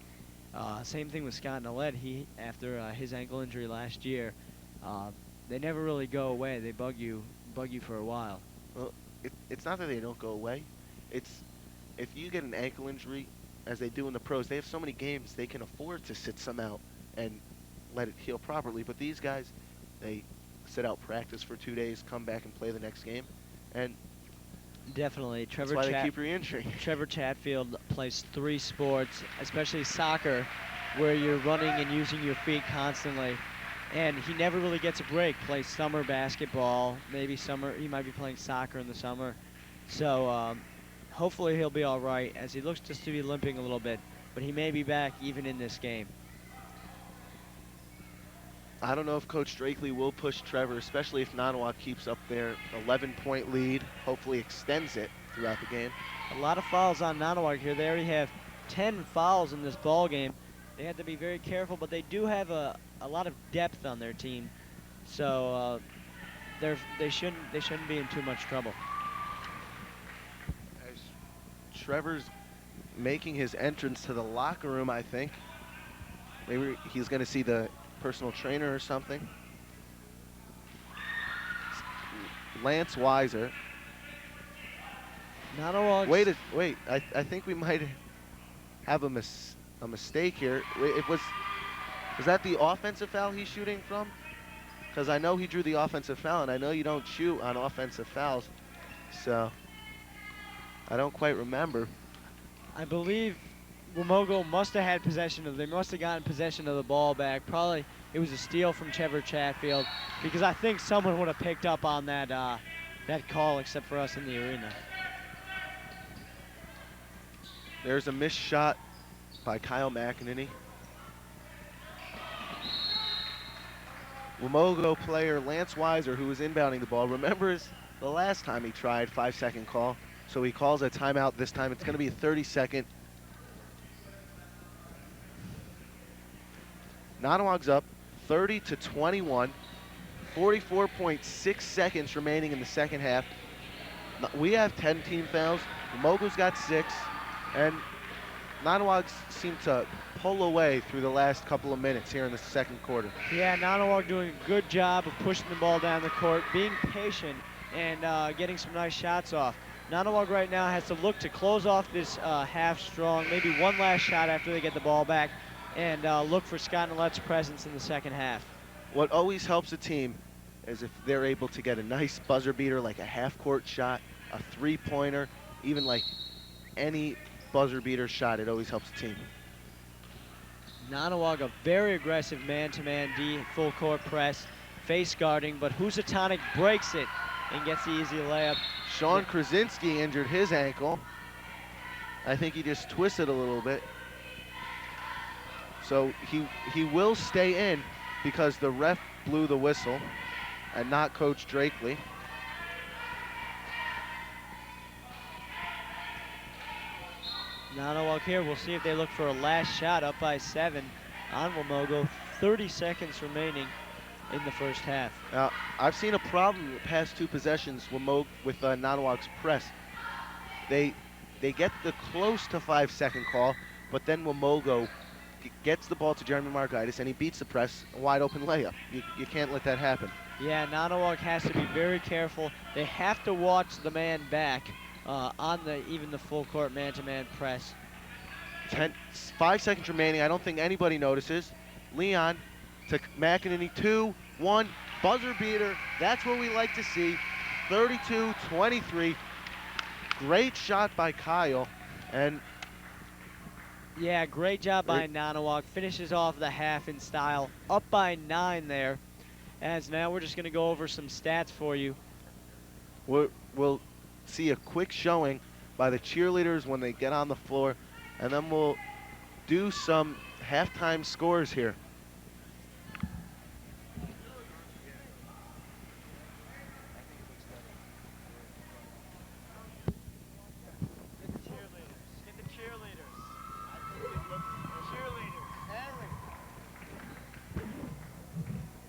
Same thing with Scott Nollet. He, after his ankle injury last year, they never really go away. They bug you for a while. Well, it's not that they don't go away. It's if you get an ankle injury, as they do in the pros, they have so many games they can afford to sit some out and let it heal properly. But these guys, they sit out practice for 2 days, come back and play the next game, and definitely, that's why they keep re-injuring. Trevor Chatfield plays 3 sports, especially soccer, where you're running and using your feet constantly. And he never really gets a break. Plays summer basketball, maybe summer. He might be playing soccer in the summer. So hopefully he'll be all right, as he looks just to be limping a little bit. But he may be back even in this game. I don't know if Coach Drakely will push Trevor, especially if Nonnewaug keeps up their 11-point lead, hopefully extends it throughout the game. A lot of fouls on Nonnewaug here. They already have 10 fouls in this ball game. They have to be very careful, but they do have a lot of depth on their team, so they shouldn't be in too much trouble. As Trevor's making his entrance to the locker room, I think. Maybe he's going to see the personal trainer or something. Lance Weiser. Nonnewaug. Wait. I think we might have a mistake here. Was that the offensive foul he's shooting from? Because I know he drew the offensive foul, and I know you don't shoot on offensive fouls, so I don't quite remember. I believe Wamogo must have had they must have gotten possession of the ball back. Probably it was a steal from Trevor Chatfield, because I think someone would have picked up on that call, except for us in the arena. There's a missed shot by Kyle McEnany. Wamogo player Lance Weiser, who was inbounding the ball, remembers the last time he tried 5-second call, so he calls a timeout this time. It's going to be a 30-second. Nonnewaug's up 30-21, 44.6 seconds remaining in the second half. We have 10 team fouls. Wamogo's got 6, and Nonnewaug seemed to pull away through the last couple of minutes here in the second quarter. Yeah, Nonnewaug doing a good job of pushing the ball down the court, being patient, and getting some nice shots off. Nonnewaug right now has to look to close off this half strong, maybe one last shot after they get the ball back, and look for Scott Nolet's presence in the second half. What always helps a team is if they're able to get a nice buzzer beater, like a half-court shot, a three-pointer, even like any buzzer beater shot, it always helps the team. Nonnewaug, a very aggressive man-to-man D, full court press, face guarding, but Housatonic breaks it and gets the easy layup. Sean Krasinski injured his ankle. I think he just twisted a little bit. So he will stay in because the ref blew the whistle and not Coach Drakely. Nonnewaug here, we'll see if they look for a last shot, up by 7 on Wamogo. 30 seconds remaining in the first half. Now, I've seen a problem in the past 2 possessions with Nonnewaug's press. They get the close to 5-second call, but then Wamogo gets the ball to Jeremy Margaitis and he beats the press, a wide open layup. You can't let that happen. Yeah, Nonnewaug has to be very careful. They have to watch the man back on even the full court man-to-man press. 5 seconds remaining. I don't think anybody notices. Leon to McEnany, 2-1, buzzer beater. That's what we like to see. 32-23. Great shot by Kyle. And yeah, great job by Nonnewaug. Finishes off the half in style. Up by 9 there. As now we're just going to go over some stats for you. we'll see a quick showing by the cheerleaders when they get on the floor, and then we'll do some halftime scores here. Get the cheerleaders.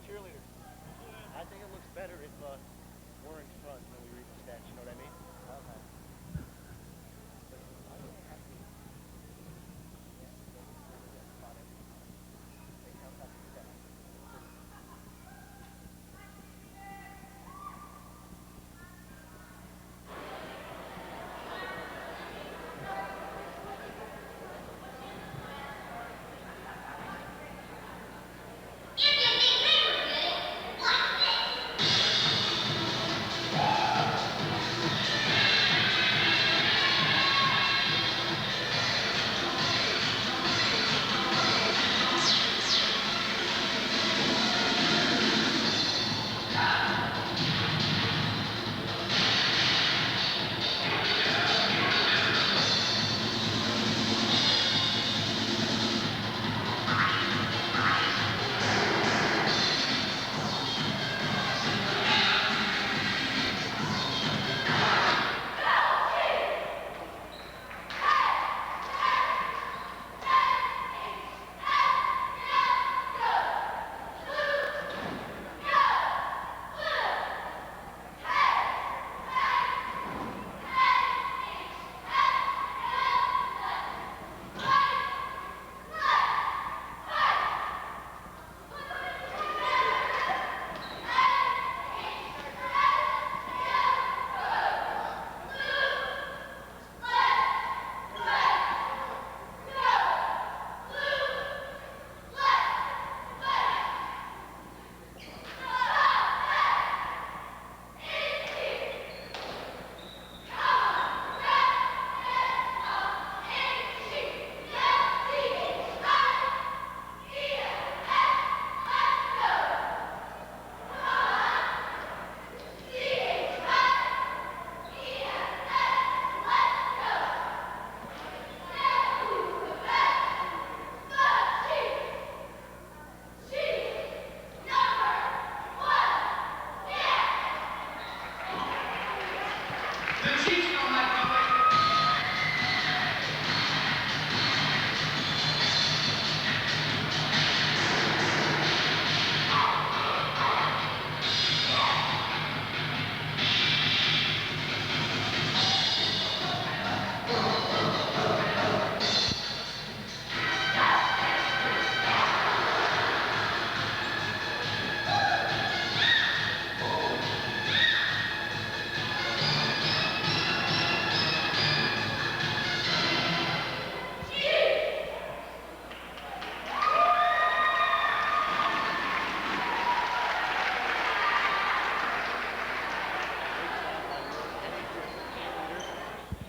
Cheerleaders. I think it looks better if we're in front when we read the stats, you know what I mean? Okay.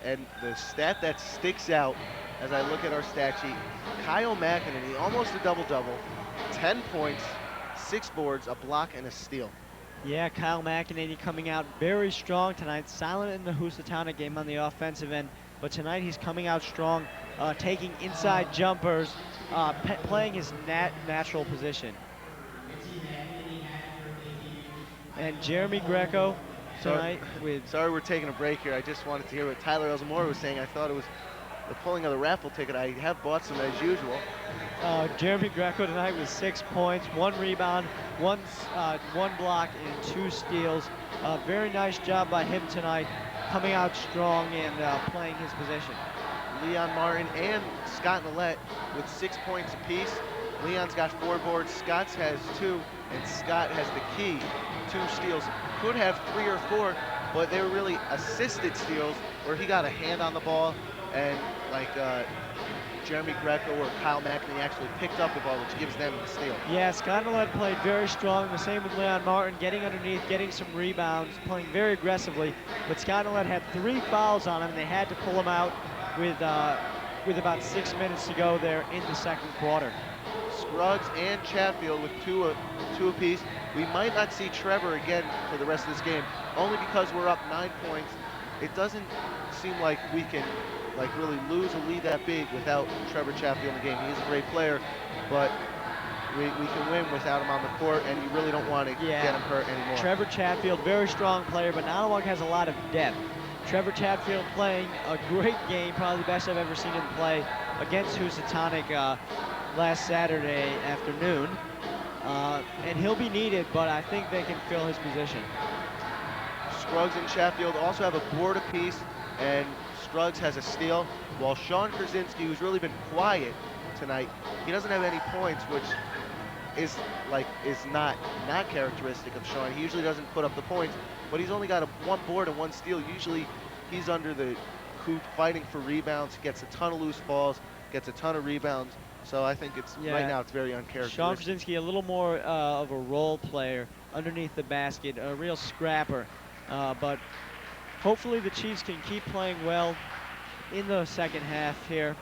And the stat that sticks out as I look at our stat sheet, Kyle McEnany, almost a double-double, 10 points, 6 boards, a block, and a steal. Yeah, Kyle McEnany coming out very strong tonight. Silent in the Housatonic game on the offensive end, but tonight he's coming out strong, taking inside jumpers, playing his natural position. And Jeremy Greco tonight with... Sorry we're taking a break here. I just wanted to hear what Tyler Elzamora was saying. I thought it was the pulling of the raffle ticket. I have bought some as usual. Jeremy Greco tonight with 6 points, 1 rebound, one block, and 2 steals. Very nice job by him tonight, coming out strong and playing his position. Leon Martin and Scott Millette with 6 points apiece. Leon's got 4 boards, Scott's has 2, and Scott has the key, 2 steals. Could have 3 or 4, but they were really assisted steals where he got a hand on the ball and like Jeremy Greco or Kyle McNamee actually picked up the ball, which gives them the steal. Yeah, Scott Millette played very strong. The same with Leon Martin, getting underneath, getting some rebounds, playing very aggressively. But Scott Millette had 3 fouls on him, and they had to pull him out with about 6 minutes to go there in the second quarter. Scruggs and Chatfield with two apiece. We might not see Trevor again for the rest of this game, only because we're up 9 points. It doesn't seem like we can really lose a lead that big without Trevor Chatfield in the game. He is a great player, but we can win without him on the court, and you really don't want to get him hurt anymore. Trevor Chatfield, very strong player, but Nonnewaug has a lot of depth. Trevor Chatfield playing a great game, probably the best I've ever seen him play against Housatonic last Saturday afternoon. And he'll be needed, but I think they can fill his position. Scruggs and Chatfield also have a board apiece, and Scruggs has a steal, while Sean Krasinski, who's really been quiet tonight, he doesn't have any points, which is not characteristic of Sean. He usually doesn't put up the points, but he's only got 1 board and 1 steal. Usually he's under the hoop fighting for rebounds, gets a ton of loose balls, gets a ton of rebounds. So I think right now it's very uncharacteristic. Sean Krasinski, a little more of a role player underneath the basket, a real scrapper. But hopefully the Chiefs can keep playing well in the second half here.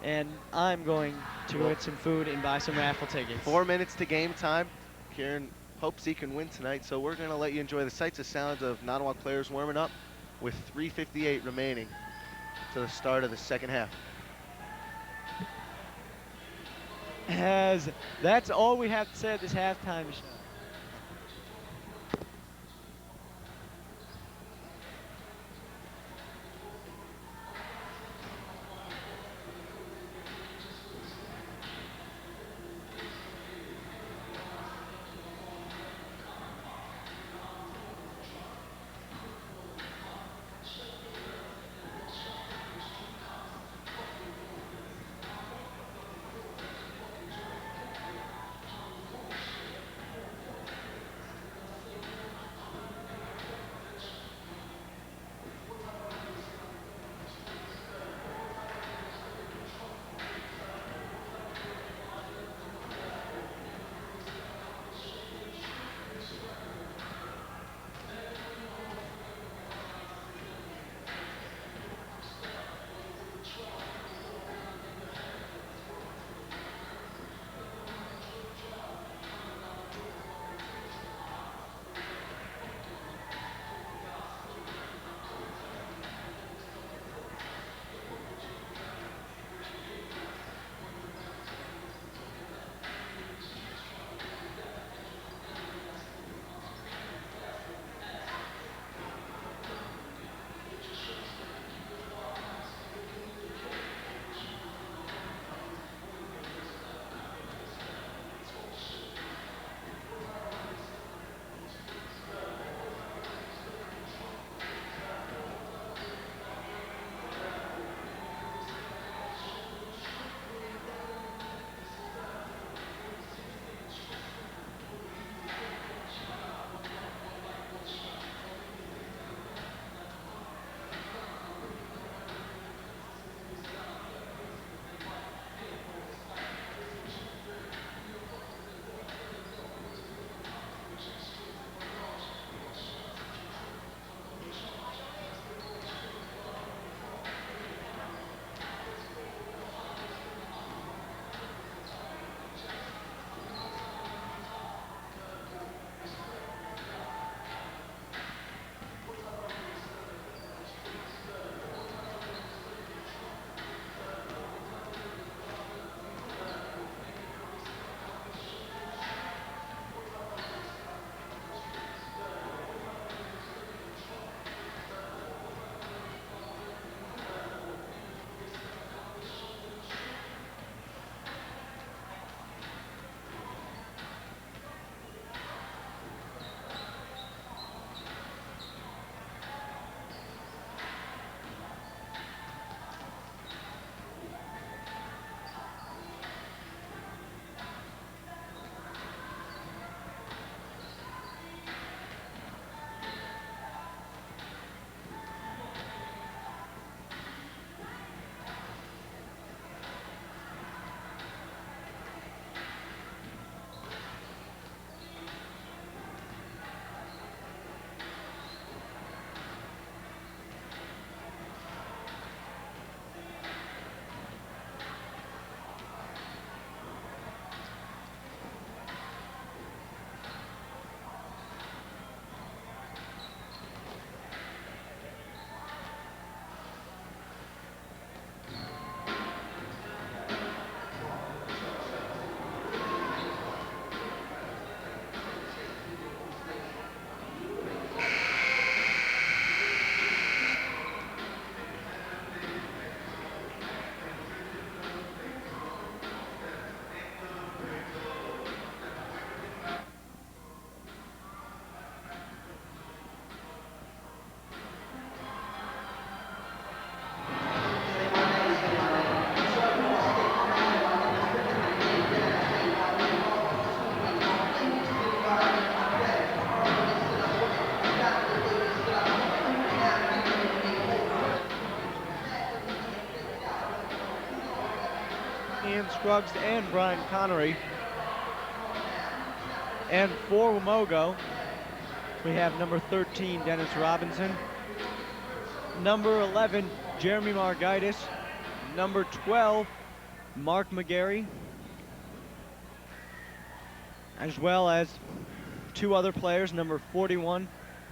And I'm going to go get some food and buy some raffle tickets. 4 minutes to game time. Kieran hopes he can win tonight, so we're going to let you enjoy the sights and sounds of Nonnewaug players warming up with 3:58 remaining to the start of the second half. As that's all we have to say at this halftime show. Scruggs and Brian Connery. And for Wamogo, we have number 13, Dennis Robinson. Number 11, Jeremy Margaitis. Number 12, Mark McGarry. As well as 2 other players, number 41,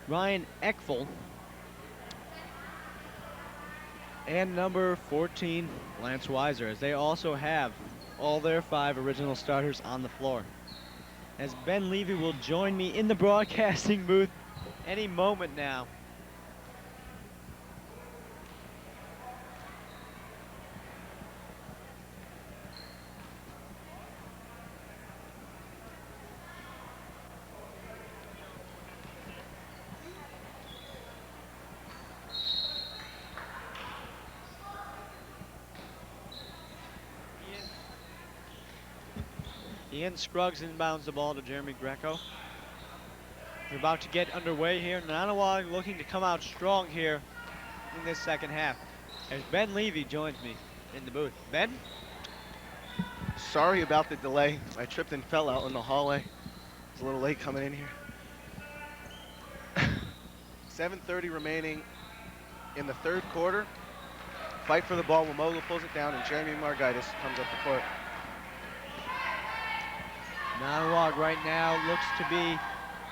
Ryan Eckfel. And number 14, Lance Weiser, as they also have all their 5 original starters on the floor. As Ben Levy will join me in the broadcasting booth any moment now. Ian Scruggs inbounds the ball to Jeremy Greco. We're about to get underway here. Nonnewaug looking to come out strong here in this second half. As Ben Levy joins me in the booth. Ben? Sorry about the delay. I tripped and fell out in the hallway. I was a little late coming in here. 7:30 remaining in the third quarter. Fight for the ball. Wamogo pulls it down, and Jeremy Margaitis comes up the court. Nonnewaug right now looks to be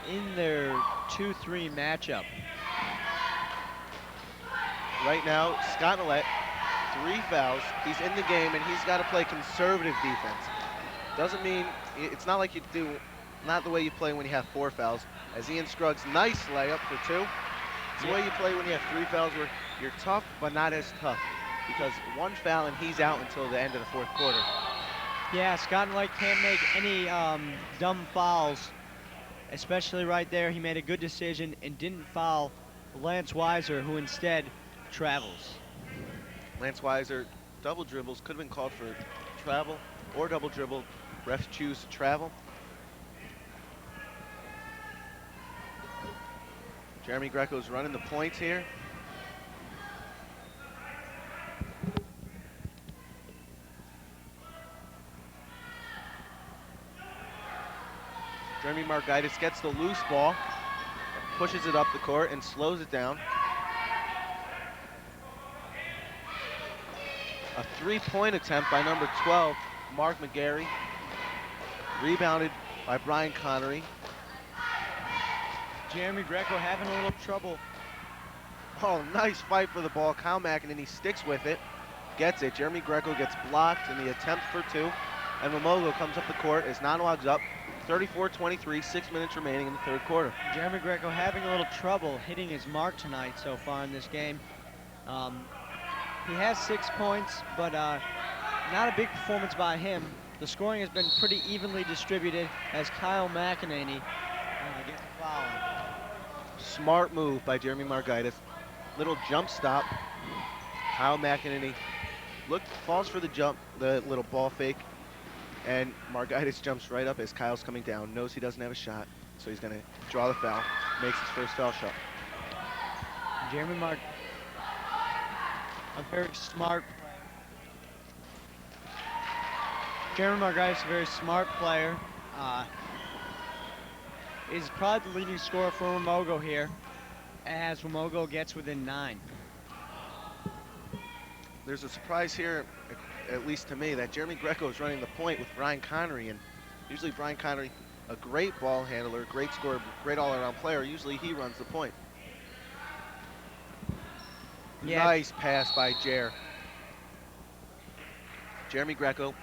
in their 2-3 matchup. Right now, Scott Nollet, 3 fouls. He's in the game, and he's got to play conservative defense. Doesn't mean, it's not like you do, not the way you play when you have 4 fouls. As Ian Scruggs, nice layup for 2. It's the way you play when you have 3 fouls, where you're tough, but not as tough. Because 1 foul, and he's out until the end of the fourth quarter. Yeah, Scott Nollet can't make any dumb fouls, especially right there. He made a good decision and didn't foul Lance Weiser, who instead travels. Lance Weiser, double dribbles, could have been called for travel or double dribble. Refs choose to travel. Jeremy Greco's running the points here. Jeremy Margaitis gets the loose ball, pushes it up the court, and slows it down. A 3-point attempt by number 12, Mark McGarry. Rebounded by Brian Connery. Jeremy Greco having a little trouble. Oh, nice fight for the ball. Kyle McEnany sticks with it, gets it. Jeremy Greco gets blocked in the attempt for 2. And Wamogo comes up the court as Nonnewaug's up 34-23, 6 minutes remaining in the third quarter. Jeremy Greco having a little trouble hitting his mark tonight so far in this game. He has 6 points, but not a big performance by him. The scoring has been pretty evenly distributed as Kyle McEnany gets a foul. Smart move by Jeremy Margaitis. Little jump stop. Kyle McEnany falls for the jump, the little ball fake, and Margaitis jumps right up as Kyle's coming down. Knows he doesn't have a shot, so he's going to draw the foul. Makes his first foul shot. Jeremy a very smart player. Jeremy Margaitis, a very smart player. Is probably the leading scorer for Wamogo here, as Wamogo gets within 9. There's a surprise here, at least to me, that Jeremy Greco is running the point with Brian Connery, and usually Brian Connery, a great ball handler, great scorer, great all-around player, usually he runs the point. Yeah. Nice pass by Jeremy Greco,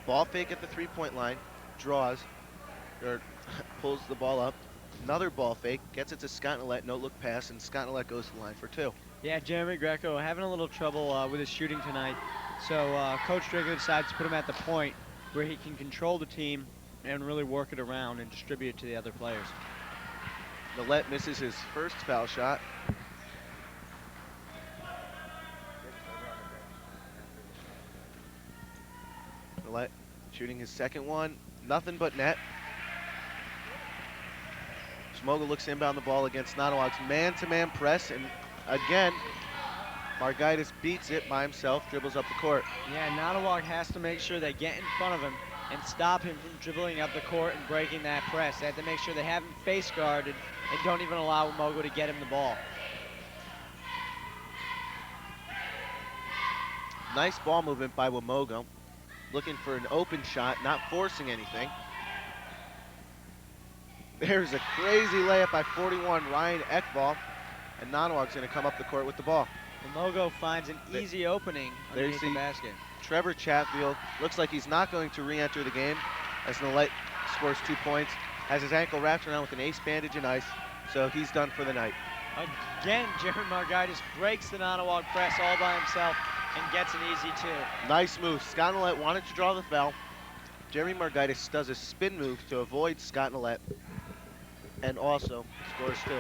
ball fake at the 3-point line, draws, or pulls the ball up, another ball fake, gets it to Scott Nollet, no look pass, and Scott Nollet goes to the line for 2. Yeah, Jeremy Greco having a little trouble with his shooting tonight. So Coach Drago decides to put him at the point where he can control the team and really work it around and distribute it to the other players. Nollet misses his first foul shot. Nollet shooting his second one, nothing but net. Wamogo looks to inbound the ball against Nonnewaug's man-to-man press, and again, Margaitis beats it by himself, dribbles up the court. Yeah, Nonnewaug has to make sure they get in front of him and stop him from dribbling up the court and breaking that press. They have to make sure they have him face guarded and don't even allow Wamogo to get him the ball. Nice ball movement by Wamogo. Looking for an open shot, not forcing anything. There's a crazy layup by 41, Ryan Ekbal. And Nonnewaug's going to come up the court with the ball. Wamogo finds an easy opening underneath the basket. Trevor Chatfield looks like he's not going to re-enter the game as Nolette scores 2 points. Has his ankle wrapped around with an ace bandage and ice, so he's done for the night. Again, Jerry Margaitis breaks the Nonnewaug press all by himself and gets an easy 2. Nice move. Scott Nolette wanted to draw the foul. Jerry Margaitis does a spin move to avoid Scott Nolette and also scores 2.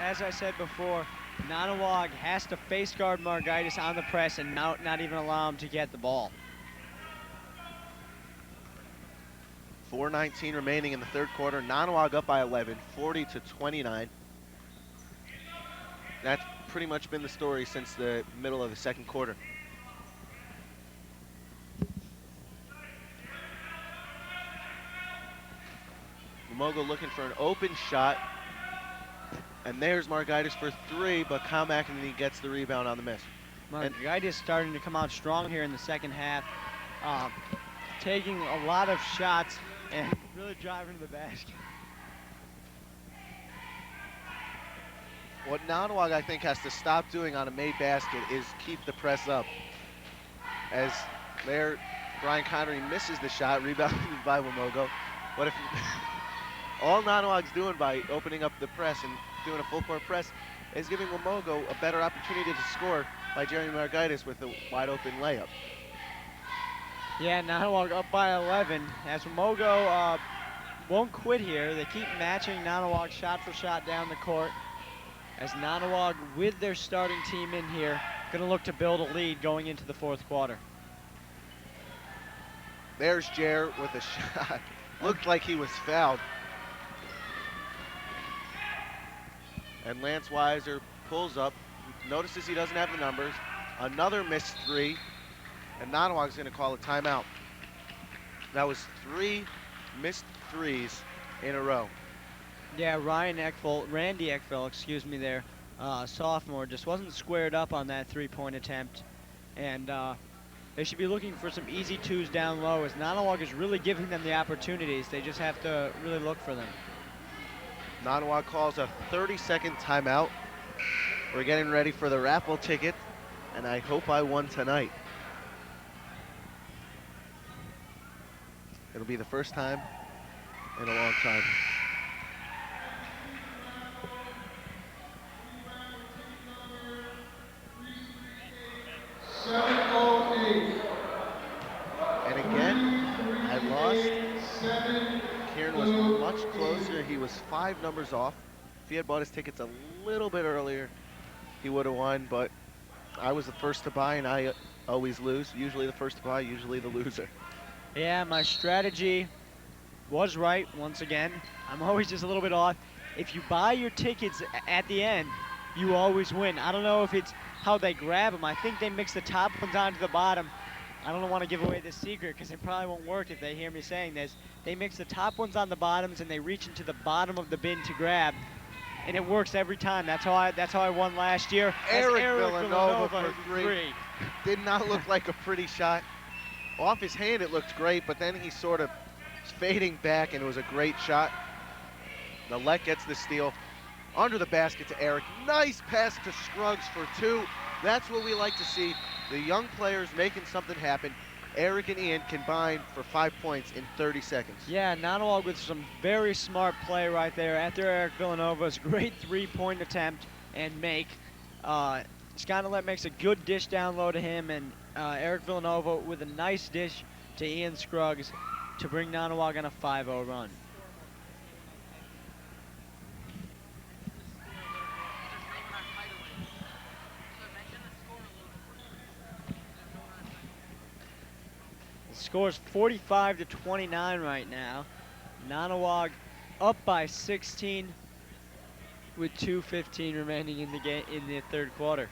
As I said before, Nonnewaug has to face guard Margaitis on the press and not even allow him to get the ball. 4:19 remaining in the third quarter. Nonnewaug up by 11, 40-29. That's pretty much been the story since the middle of the second quarter. Wamogo looking for an open shot. And there's Margaitis for 3, but Kyle McEnany gets the rebound on the miss. Margaitis starting to come out strong here in the second half, taking a lot of shots and really driving to the basket. What Nonnewaug, I think, has to stop doing on a made basket is keep the press up. As there, Brian Connery misses the shot, rebounded by Wamogo. But if all Nonnewaug's doing by opening up the press and doing a full court press is giving Wamogo a better opportunity to score by Jerry Margaitis with a wide open layup. Yeah, Nonnewaug up by 11 as Wamogo won't quit here. They keep matching Nonnewaug shot for shot down the court as Nonnewaug with their starting team in here gonna look to build a lead going into the fourth quarter. There's Jer with a shot. Looked like he was fouled. And Lance Weiser pulls up, notices he doesn't have the numbers. Another missed 3, and Nonnewaug's going to call a timeout. That was 3 missed 3s in a row. Yeah, Randy Eckfeld, excuse me there, sophomore, just wasn't squared up on that 3-point attempt. And they should be looking for some easy 2s down low as Nonnewaug is really giving them the opportunities. They just have to really look for them. Nonnewaug calls a 30-second timeout. We're getting ready for the raffle ticket, and I hope I won tonight. It'll be the first time in a long time. And again, I lost. Kieran was much closer. He was 5 numbers off. If he had bought his tickets a little bit earlier, he would have won, but I was the first to buy, and I always lose. Usually the first to buy, usually the loser. Yeah, my strategy was right once again. I'm always just a little bit off. If you buy your tickets at the end, you always win. I don't know if it's how they grab them. I think they mix the top ones onto the bottom. I don't want to give away this secret because it probably won't work if they hear me saying this. They mix the top ones on the bottoms and they reach into the bottom of the bin to grab, and it works every time. That's how I won last year. Eric Villanova for 3. Did not look like a pretty shot. Off his hand it looked great, but then he sort of fading back, and it was a great shot. Nolette gets the steal. Under the basket to Eric. Nice pass to Scruggs for 2. That's what we like to see. The young players making something happen. Eric and Ian combined for 5 points in 30 seconds. Yeah, Nonnewaug with some very smart play right there after Eric Villanova's great 3-point attempt and make. Scott Nolette makes a good dish down low to him, and Eric Villanova with a nice dish to Ian Scruggs to bring Nonnewaug on a 5-0 run. The score is 45-29 right now. Nonnewaug up by 16 with 2:15 remaining in the game in the third quarter.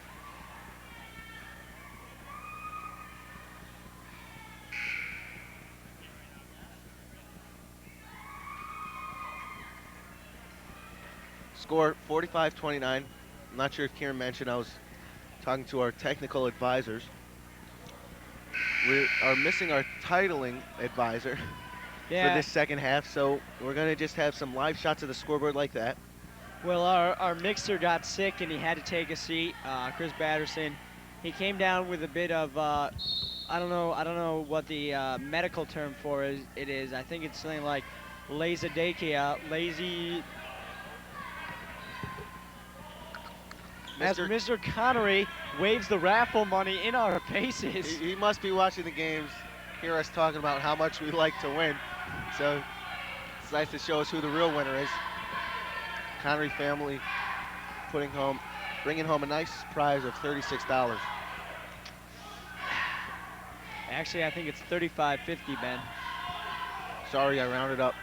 Score 45-29. I'm not sure if Kieran mentioned, I was talking to our technical advisors. We are missing our titling advisor for Yeah. this second half, so we're going to just have some live shots of the scoreboard like that. Well, our mixer got sick and he had to take a seat. Chris Batterson, he came down with a bit of I don't know what the medical term for it is. I think it's something like lazy. As Mr. Connery waves the raffle money in our faces. He must be watching the games, hear us talking about how much we like to win. So it's nice to show us who the real winner is. Connery family bringing home a nice prize of $36. Actually, I think it's $35.50, Ben. Sorry, I rounded up.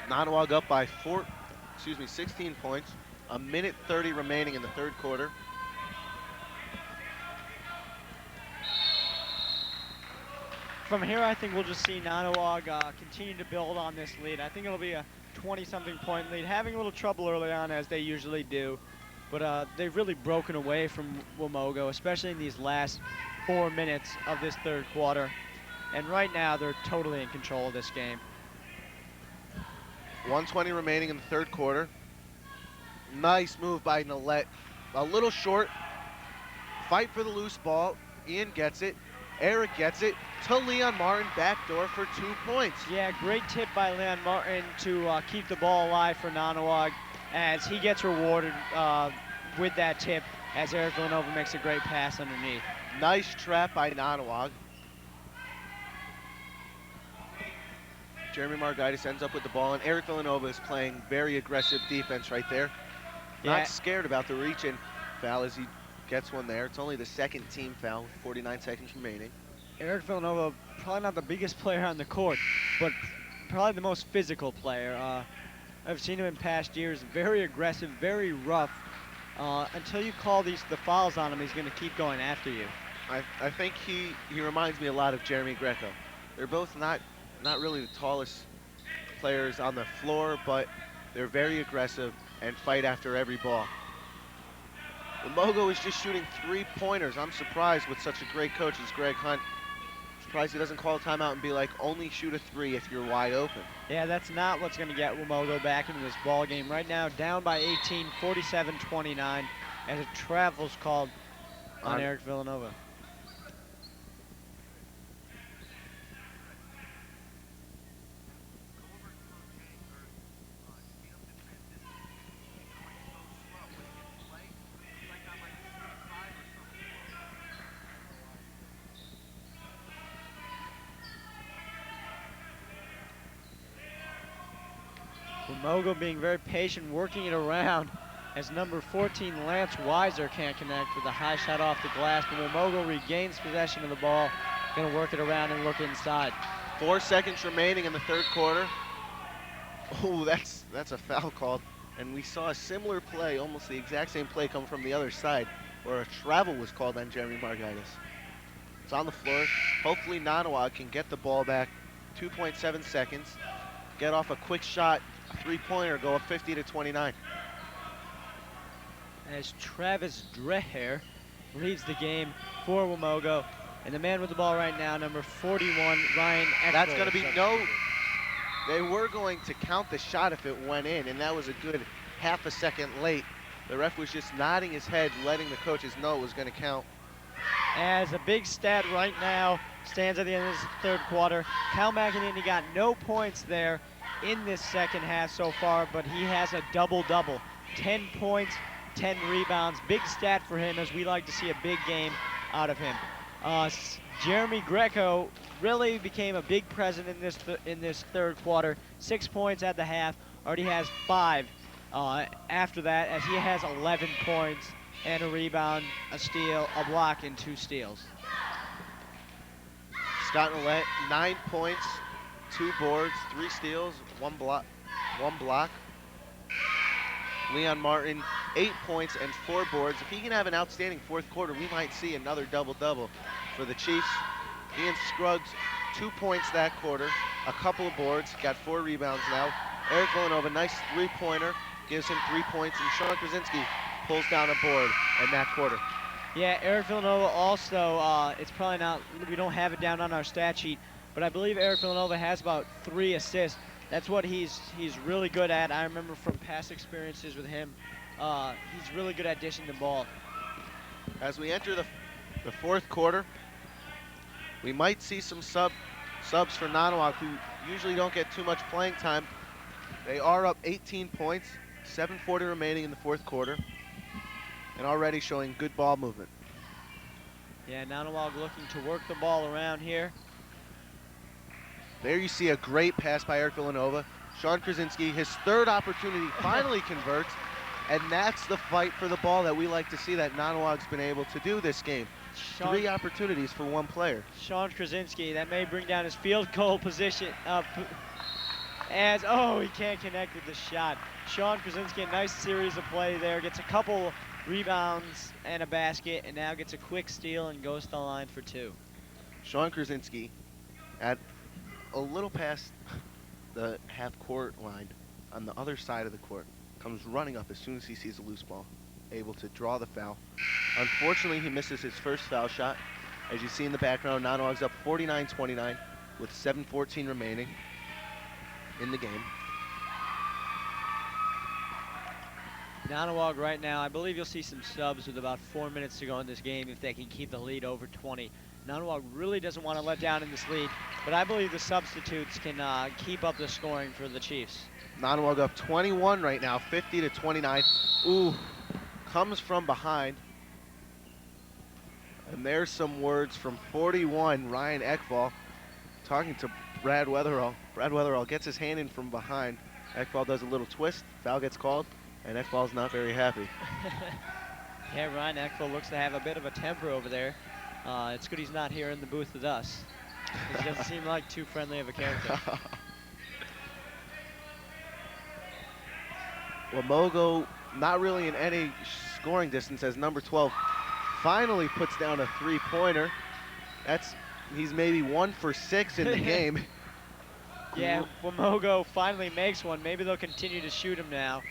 Nonnewaug up by 16 points. A minute 30 remaining in the third quarter. From here, I think we'll just see Nonnewaug continue to build on this lead. I think it'll be a 20-something point lead, having a little trouble early on as they usually do. But they've really broken away from Wamogo, especially in these last 4 minutes of this third quarter. And right now, they're totally in control of this game. 1:20 remaining in the third quarter. Nice move by Nolette. A little short. Fight for the loose ball. Ian gets it. Eric gets it to Leon Martin, backdoor for 2 points. Yeah, great tip by Leon Martin to keep the ball alive for Nonnewaug as he gets rewarded with that tip as Eric Villanova makes a great pass underneath. Nice trap by Nonnewaug. Jeremy Margaitis ends up with the ball, and Eric Villanova is playing very aggressive defense right there. Yeah. Not scared about the reach-in foul as he gets one there. It's only the second team foul, 49 seconds remaining. Eric Villanova, probably not the biggest player on the court, but probably the most physical player. I've seen him in past years, very aggressive, very rough. Until you call the fouls on him, he's going to keep going after you. I think he reminds me a lot of Jeremy Greco. They're both not really the tallest players on the floor, but they're very aggressive and fight after every ball. Wamogo is just shooting 3-pointers. I'm surprised with such a great coach as Greg Hunt. Surprised he doesn't call a timeout and be like, only shoot a 3 if you're wide open. Yeah, that's not what's going to get Wamogo back into this ball game. Right now, down by 18, 47-29, as a travel's called on Eric Villanova. Wamogo being very patient, working it around as number 14, Lance Weiser, can't connect with a high shot off the glass, but Wamogo regains possession of the ball, going to work it around and look inside. 4 seconds remaining in the third quarter. Oh, that's a foul called. And we saw a similar play, almost the exact same play come from the other side, where a travel was called on Jeremy Margaitis. It's on the floor. Hopefully Nonnewaug can get the ball back. 2.7 seconds. Get off a quick shot, 3-pointer, go up 50-29. As Travis Dreher leads the game for Wamogo. And the man with the ball right now, number 41, Ryan Echol. That's going to be no. They were going to count the shot if it went in, and that was a good half a second late. The ref was just nodding his head, letting the coaches know it was going to count. As a big stat right now stands at the end of this third quarter. Cal McEnany got no points there in this second half so far, but he has a double-double. 10 points, 10 rebounds. Big stat for him, as we like to see a big game out of him. Jeremy Greco really became a big presence in this third quarter. 6 points at the half, already has 5 after that, as he has 11 points and a rebound, a steal, a block, and 2 steals. Scott Nolette, 9 points, 2 boards, 3 steals, 1 block. Leon Martin, 8 points and 4 boards. If he can have an outstanding fourth quarter, we might see another double-double for the Chiefs. Ian Scruggs, 2 points that quarter. a couple of boards, got 4 rebounds now. Eric Villanova, nice three-pointer, gives him 3 points, and Sean Krasinski pulls down a board in that quarter. Yeah, Eric Villanova also, it's probably not, we don't have it down on our stat sheet, but I believe Eric Villanova has about 3 assists. That's what he's really good at. I remember from past experiences with him, he's really good at dishing the ball. As we enter the fourth quarter, we might see some subs for Nonnewaug, who usually don't get too much playing time. They are up 18 points, 7:40 remaining in the fourth quarter, and already showing good ball movement. Yeah, Nonnewaug looking to work the ball around here. There you see a great pass by Eric Villanova. Sean Krasinski, his third opportunity, finally converts, and that's the fight for the ball that we like to see that Nonnewaug's been able to do this game. 3 opportunities for 1 player. Sean Krasinski, that may bring down his field goal position he can't connect with the shot. Sean Krasinski, a nice series of play there, gets a couple rebounds and a basket, and now gets a quick steal and goes to the line for 2. Sean Krasinski at a little past the half-court line on the other side of the court, comes running up as soon as he sees a loose ball, able to draw the foul. Unfortunately, he misses his first foul shot. As you see in the background, Nonnewaug's up 49-29 with 7:14 remaining in the game. Nonnewaug right now, I believe you'll see some subs with about 4 minutes to go in this game if they can keep the lead over 20. Nonnewaug really doesn't want to let down in this lead, but I believe the substitutes can keep up the scoring for the Chiefs. Nonnewaug up 21 right now, 50-29. Ooh, comes from behind. And there's some words from 41, Ryan Ekval, talking to Brad Weatherall. Brad Weatherall gets his hand in from behind. Ekval does a little twist, foul gets called, and Ekval's not very happy. Yeah, Ryan Ekval looks to have a bit of a temper over there. It's good he's not here in the booth with us. He doesn't seem like too friendly of a character. Wamogo not really in any scoring distance as number 12 finally puts down a 3-pointer. He's maybe 1 for 6 in the game. Yeah, Wamogo finally makes one. Maybe they'll continue to shoot him now,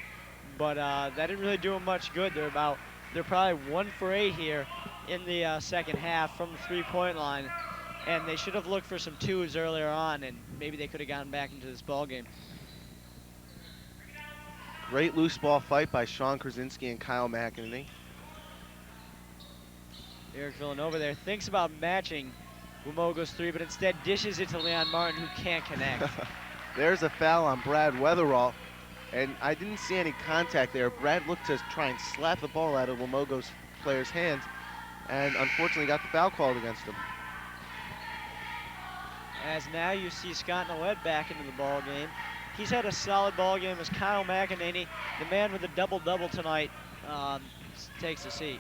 but that didn't really do him much good. They're probably 1 for 8 here in the second half from the 3-point line, and they should have looked for some 2s earlier on, and maybe they could have gotten back into this ball game. Great loose ball fight by Sean Krasinski and Kyle McEnany. Eric Villanova there thinks about matching Wamogo's 3, but instead dishes it to Leon Martin, who can't connect. There's a foul on Brad Weatherall, and I didn't see any contact there. Brad looked to try and slap the ball out of Wamogo's player's hands, and unfortunately got the foul called against him. As now you see Scott Nowed back into the ball game. He's had a solid ball game as Kyle McEnany, the man with a double-double tonight, takes a seat.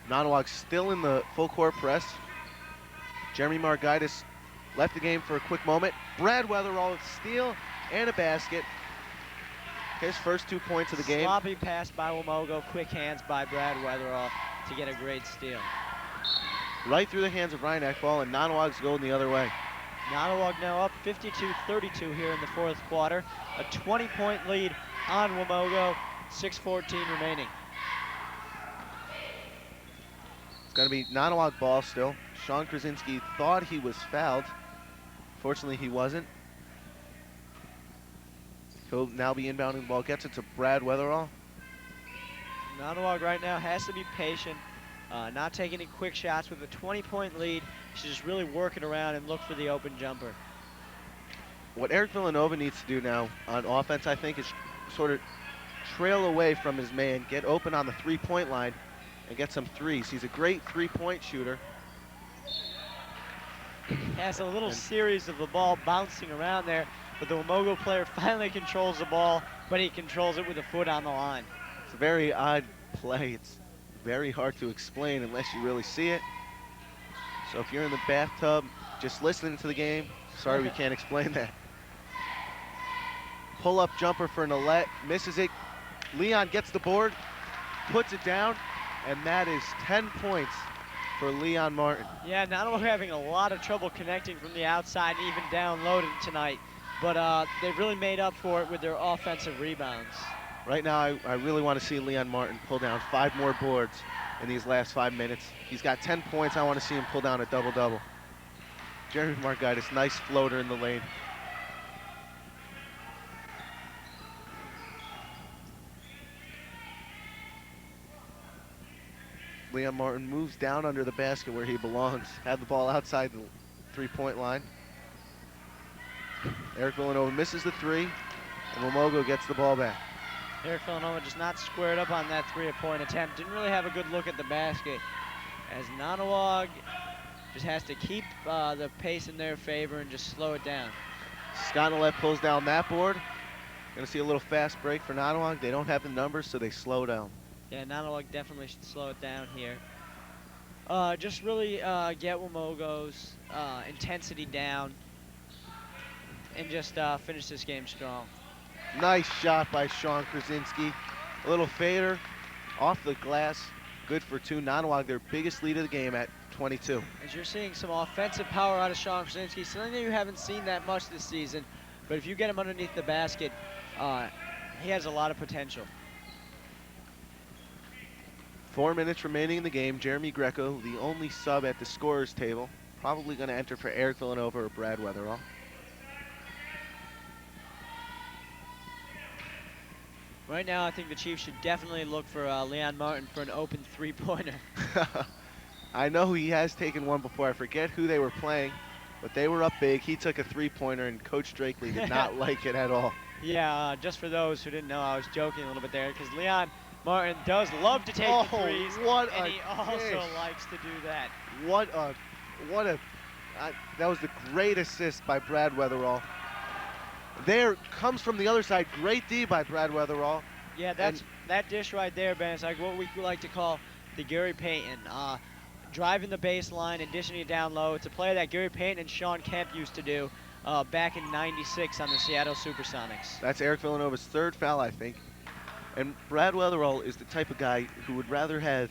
Nonnewaug still in the full court press. Jeremy Margaitis left the game for a quick moment. Brad Weatherall with steal and a basket. His first 2 points of the game. Sloppy pass by Wamogo, quick hands by Brad Weatherall to get a great steal. Right through the hands of Ryan Ekval, and Nonnewaug's going the other way. Nonnewaug now up 52-32 here in the fourth quarter. A 20-point lead on Wamogo, 6:14 remaining. It's going to be Nonnewaug ball still. Sean Krasinski thought he was fouled. Fortunately, he wasn't. He'll now be inbounding the ball. Gets it to Brad Weatherall. Nonnewaug right now has to be patient, not take any quick shots. With a 20-point lead, should just really work it around and look for the open jumper. What Eric Villanova needs to do now on offense, I think, is sort of trail away from his man, get open on the 3-point line, and get some threes. He's a great 3-point shooter. Has a little series of the ball bouncing around there, but the Wamogo player finally controls the ball, but he controls it with a foot on the line. It's a very odd play. It's very hard to explain unless you really see it. So if you're in the bathtub just listening to the game, sorry we can't explain that. Pull-up jumper for Nolette, misses it. Leon gets the board, puts it down, and that is 10 points for Leon Martin. Yeah, Nonnewaug having a lot of trouble connecting from the outside and even down low tonight. But they've really made up for it with their offensive rebounds. Right now, I really want to see Leon Martin pull down 5 more boards in these last 5 minutes. He's got 10 points. I want to see him pull down a double-double. Jeremy Margaitis, nice floater in the lane. Leon Martin moves down under the basket where he belongs. Had the ball outside the 3-point line. Eric Villanova misses the 3, and Wamogo gets the ball back. Eric Villanova just not squared up on that 3-point attempt. Didn't really have a good look at the basket, as Nonnewaug just has to keep the pace in their favor and just slow it down. Scott Nolet pulls down that board. Gonna see a little fast break for Nonnewaug. They don't have the numbers, so they slow down. Yeah, Nonnewaug definitely should slow it down here. Just really get Wamogo's intensity down and just finish this game strong. Nice shot by Sean Krasinski. A little fader off the glass. Good for 2. Nonnewaug, their biggest lead of the game at 22. As you're seeing some offensive power out of Sean Krasinski, something that you haven't seen that much this season, but if you get him underneath the basket, he has a lot of potential. 4 minutes remaining in the game. Jeremy Greco, the only sub at the scorer's table, probably going to enter for Eric Villanova or Brad Weatherall. Right now, I think the Chiefs should definitely look for Leon Martin for an open 3-pointer. I know he has taken one before. I forget who they were playing, but they were up big. He took a 3-pointer, and Coach Drakely did not like it at all. Yeah, just for those who didn't know, I was joking a little bit there, because Leon Martin does love to take the threes, and he also likes to do that. That was the great assist by Brad Weatherall. There comes from the other side, great D by Brad Weatherall. Yeah, that dish right there, Ben, is like what we like to call the Gary Payton. Driving the baseline and dishing it down low. It's a play that Gary Payton and Sean Kemp used to do back in '96 on the Seattle Supersonics. That's Eric Villanova's 3rd foul, I think. And Brad Weatherall is the type of guy who would rather have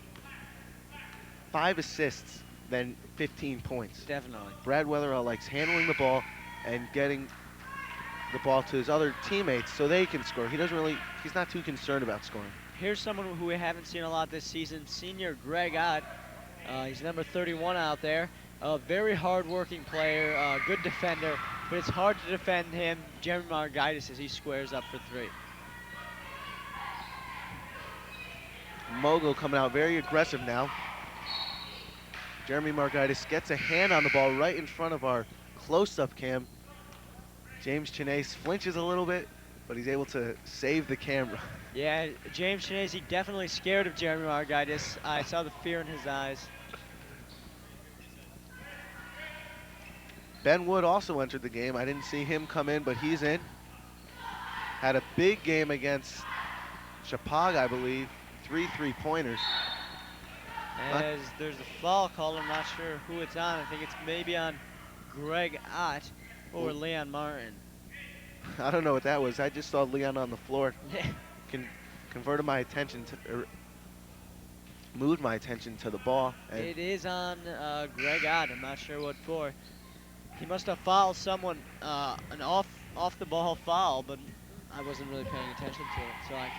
5 assists than 15 points. Definitely. Brad Weatherall likes handling the ball and getting the ball to his other teammates so they can score. He's not too concerned about scoring. Here's someone who we haven't seen a lot this season, senior Greg Ott. He's number 31 out there. A very hard-working player, good defender, but it's hard to defend him. Jeremy Margaitis as he squares up for 3. Mogo coming out very aggressive now. Jeremy Margaitis gets a hand on the ball right in front of our close-up cam. James Chinese flinches a little bit, but he's able to save the camera. Yeah, James Chinese definitely scared of Jeremy Margaitis. I saw the fear in his eyes. Ben Wood also entered the game. I didn't see him come in, but he's in. Had a big game against Chapag, I believe. 3 3-pointers. As there's a foul call, I'm not sure who it's on. I think it's maybe on Greg Ott or Leon Martin. I don't know what that was. I just saw Leon on the floor. Yeah. Converted my attention to, moved my attention to the ball. And It is on Greg Ott. I'm not sure what for. He must have fouled someone, an off the ball foul, but I wasn't really paying attention to it, so I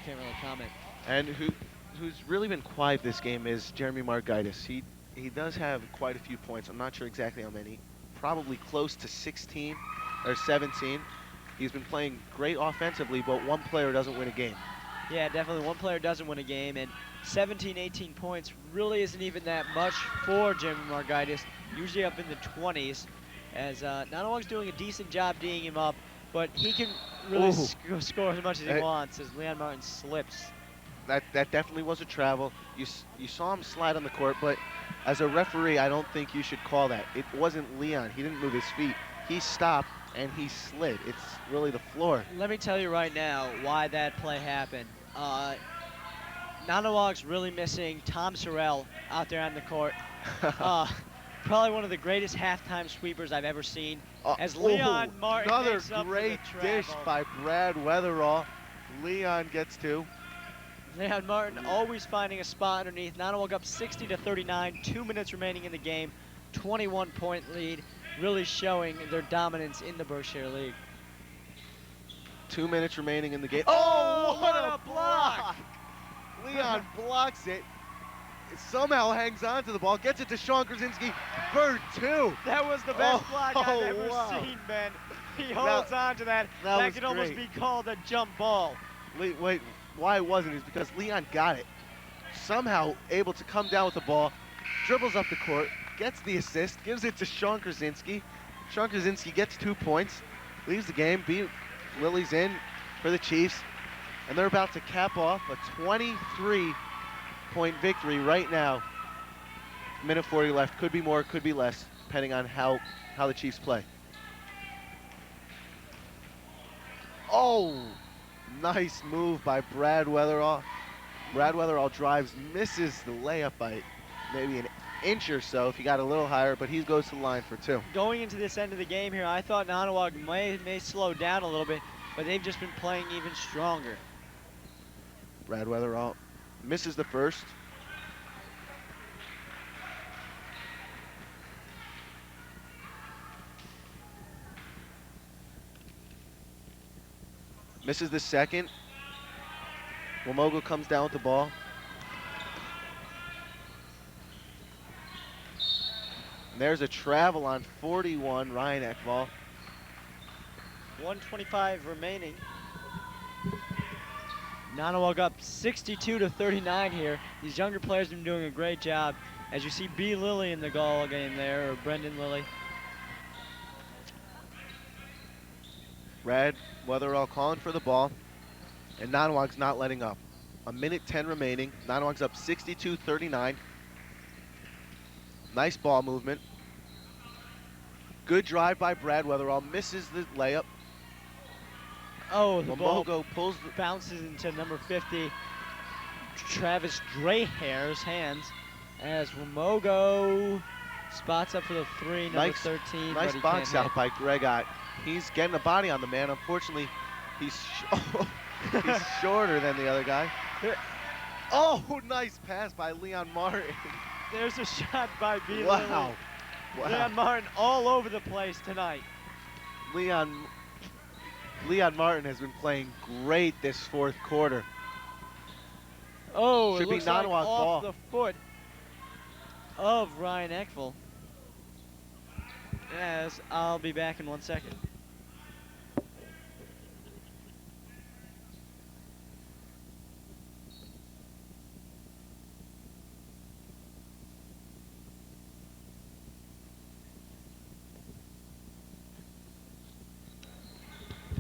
can't really comment. And who's really been quiet this game is Jeremy Margaitis. He does have quite a few points. I'm not sure exactly how many. Probably close to 16 or 17. He's been playing great offensively, but one player doesn't win a game. Yeah, definitely one player doesn't win a game, and 17, 18 points really isn't even that much for Jeremy Margaitis, usually up in the 20s, as Nonnewaug's doing a decent job D'ing him up, but he can really score as much as he wants as Leon Martin slips. That definitely was a travel. You saw him slide on the court, but as a referee, I don't think you should call that. It wasn't Leon. He didn't move his feet. He stopped, and he slid. It's really the floor. Let me tell you right now why that play happened. Nonnewaug's really missing Tom Sorrell out there on the court. Probably one of the greatest halftime sweepers I've ever seen. As Leon Martin another makes up for the great travel. dish by Brad Weatherall. Leon gets 2. Leon Martin always finding a spot underneath. Nonnewaug up 60-39, 2 minutes remaining in the game, 21-point lead, really showing their dominance in the Berkshire League. 2 minutes remaining in the game. Oh, what a block! Leon blocks it. It somehow hangs on to the ball, gets it to Sean Krasinski for 2. That was the best block I've ever wow. seen, Ben. He holds on to that. That could almost be called a jump ball. Wait, why it wasn't is because Leon got it. Somehow able to come down with the ball, dribbles up the court, gets the assist, gives it to Sean Krasinski. Sean Krasinski gets 2 points, leaves the game. Lily's in for the Chiefs, and they're about to cap off a 23-point victory right now. Minute 40 left. Could be more, could be less, depending on how the Chiefs play. Oh, nice move by Brad Weatherall. Brad Weatherall drives, misses the layup by maybe an inch or so if he got a little higher, but he goes to the line for 2. Going into this end of the game here, I thought Nonnewaug may slow down a little bit, but they've just been playing even stronger. Brad Weatherall misses the first. Misses the second. Wamogo comes down with the ball. And there's a travel on 41, Ryan Ekval. 1:25 remaining. Nonnewaug up 62-39 here. These younger players have been doing a great job. As you see B. Lilly in the goal game there, or Brendan Lilly. Brad Weatherall calling for the ball, and Nonnewaug's not letting up. 1:10 remaining. Nonnewaug's up 62-39. Nice ball movement. Good drive by Brad Weatherall. Misses the layup. Oh, the ball pulls bounces into number 50, Travis Drahair's hands, as Wamogo spots up for the 3, number 13. Nice box out by Greg Ott. He's getting a body on the man. Unfortunately, he's shorter than the other guy. Oh, nice pass by Leon Martin. There's a shot by B. Wow. Leon Martin all over the place tonight. Leon Martin has been playing great this 4th quarter. Oh, Should it looks be like Nonnewaug off ball. the foot of Ryan Ekval. Yes, I'll be back in 1 second.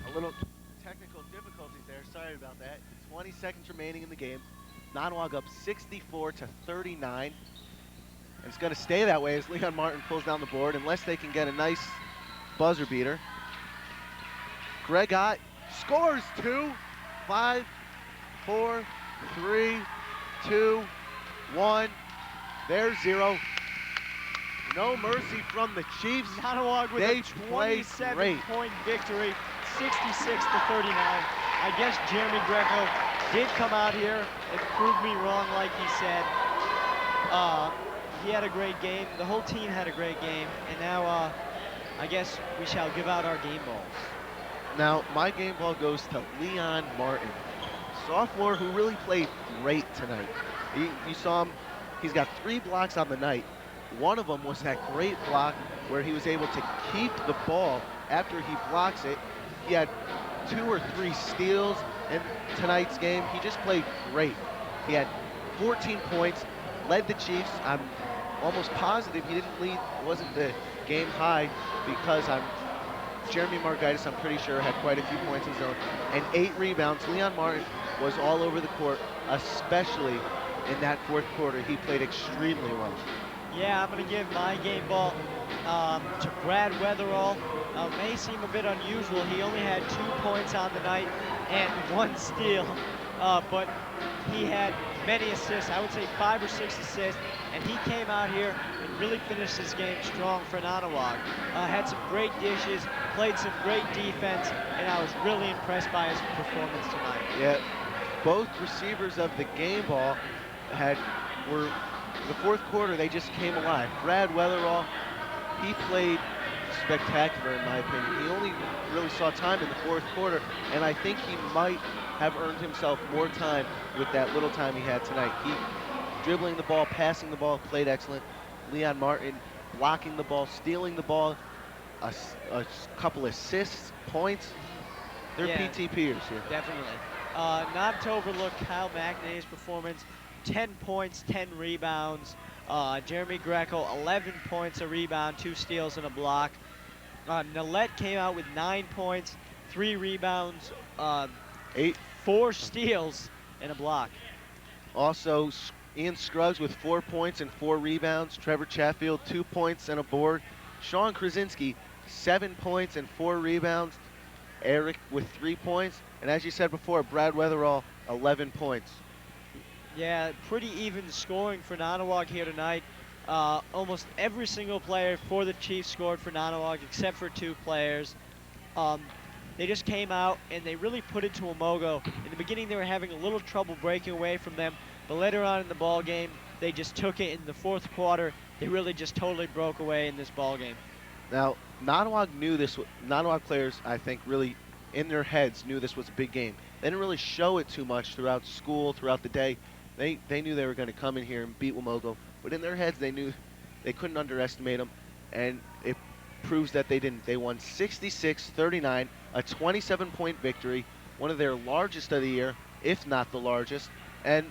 A little technical difficulties there. Sorry about that. 20 seconds remaining in the game. Nonnewaug up 64-39. And it's going to stay that way as Leon Martin pulls down the board unless they can get a nice buzzer beater. Greg Ott scores 2, 5, 4, 3, 2, 1. There's 0. No mercy from the Chiefs. Nonnewaug with a 27-point victory, 66-39. I guess Jeremy Greco did come out here and prove me wrong, like he said. He had a great game. The whole team had a great game. And now I guess we shall give out our game balls. Now, my game ball goes to Leon Martin, sophomore who really played great tonight. You saw him, he's got 3 blocks on the night. One of them was that great block where he was able to keep the ball after he blocks it. He had 2 or 3 steals in tonight's game. He just played great. He had 14 points, led the Chiefs. I'm almost positive he didn't lead, wasn't the game high, because Jeremy Margaitis, I'm pretty sure, had quite a few points in his own, and 8 rebounds. Leon Martin was all over the court, especially in that 4th quarter. He played extremely well. Yeah, I'm going to give my game ball to Brad Weatherall. May seem a bit unusual. He only had 2 points on the night and 1 steal, but he had many assists. I would say 5 or 6 assists, and he came out here and really finished this game strong for Nonnewaug. Had some great dishes, played some great defense, and I was really impressed by his performance tonight. Yeah, both receivers of the game ball were the fourth quarter. They just came alive. Brad Weatherall, he played spectacular in my opinion. He only really saw time in the fourth quarter, and I think he might have earned himself more time with that little time he had tonight. He dribbling the ball, passing the ball, played excellent. Leon Martin blocking the ball, stealing the ball, a couple assists, points. They're Yeah, PTPers here. definitely. Not to overlook Kyle McNay's performance, 10 points, 10 rebounds. Jeremy Greco, 11 points, a rebound, 2 steals, and a block. Nillette came out with 9 points, 3 rebounds, 8. 4 steals, and a block. Also, Ian Scruggs with 4 points and 4 rebounds. Trevor Chatfield, 2 points and a board. Sean Krasinski, 7 points and 4 rebounds. Eric with 3 points. And as you said before, Brad Weatherall, 11 points. Yeah, pretty even scoring for Nonnewaug here tonight. Almost every single player for the Chiefs scored for Nonnewaug except for 2 players. They just came out and they really put it to Wamogo. In the beginning, they were having a little trouble breaking away from them, but later on in the ball game, they just took it in the fourth quarter. They really just totally broke away in this ball game. Now, Nonnewaug knew this. Nonnewaug players, I think, really in their heads knew this was a big game. They didn't really show it too much throughout school, throughout the day. They knew they were going to come in here and beat Wamogo, but in their heads they knew they couldn't underestimate them, and it proves that they didn't. They won 66-39, a 27-point victory, one of their largest of the year, if not the largest, and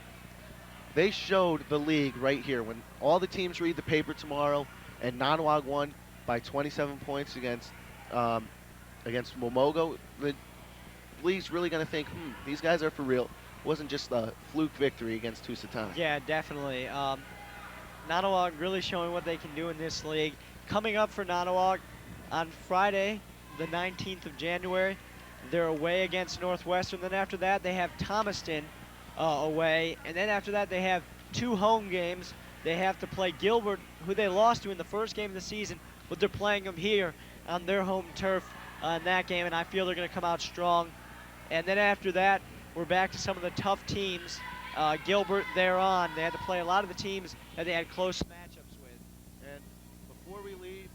they showed the league right here. When all the teams read the paper tomorrow and Nonnewaug won by 27 points against Wamogo, the league's really going to think, these guys are for real. It wasn't just a fluke victory against Housatonic. Yeah, definitely. Nonnewaug really showing what they can do in this league. Coming up for Nonnewaug on Friday, the 19th of January, they're away against Northwestern. Then after that, they have Thomaston away. And then after that, they have 2 home games. They have to play Gilbert, who they lost to in the first game of the season, but they're playing them here on their home turf in that game, and I feel they're going to come out strong. And then after that, we're back to some of the tough teams. Gilbert, they're on. They had to play a lot of the teams that they had close matchups with. And before we leave,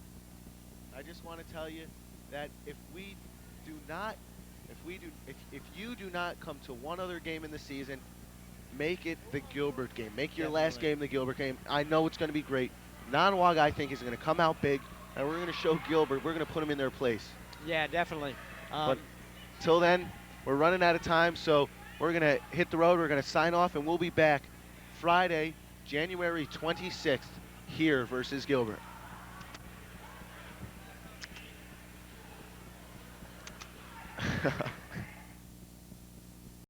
I just want to tell you that if you do not come to one other game in the season, make it the Gilbert game. Make your last game the Gilbert game. I know it's going to be great. Nonnewaug, I think, is going to come out big, and we're going to show Gilbert. We're going to put them in their place. Yeah, definitely. But till then, we're running out of time, so we're going to hit the road. We're going to sign off, and we'll be back Friday, January 26th, here versus Gilbert.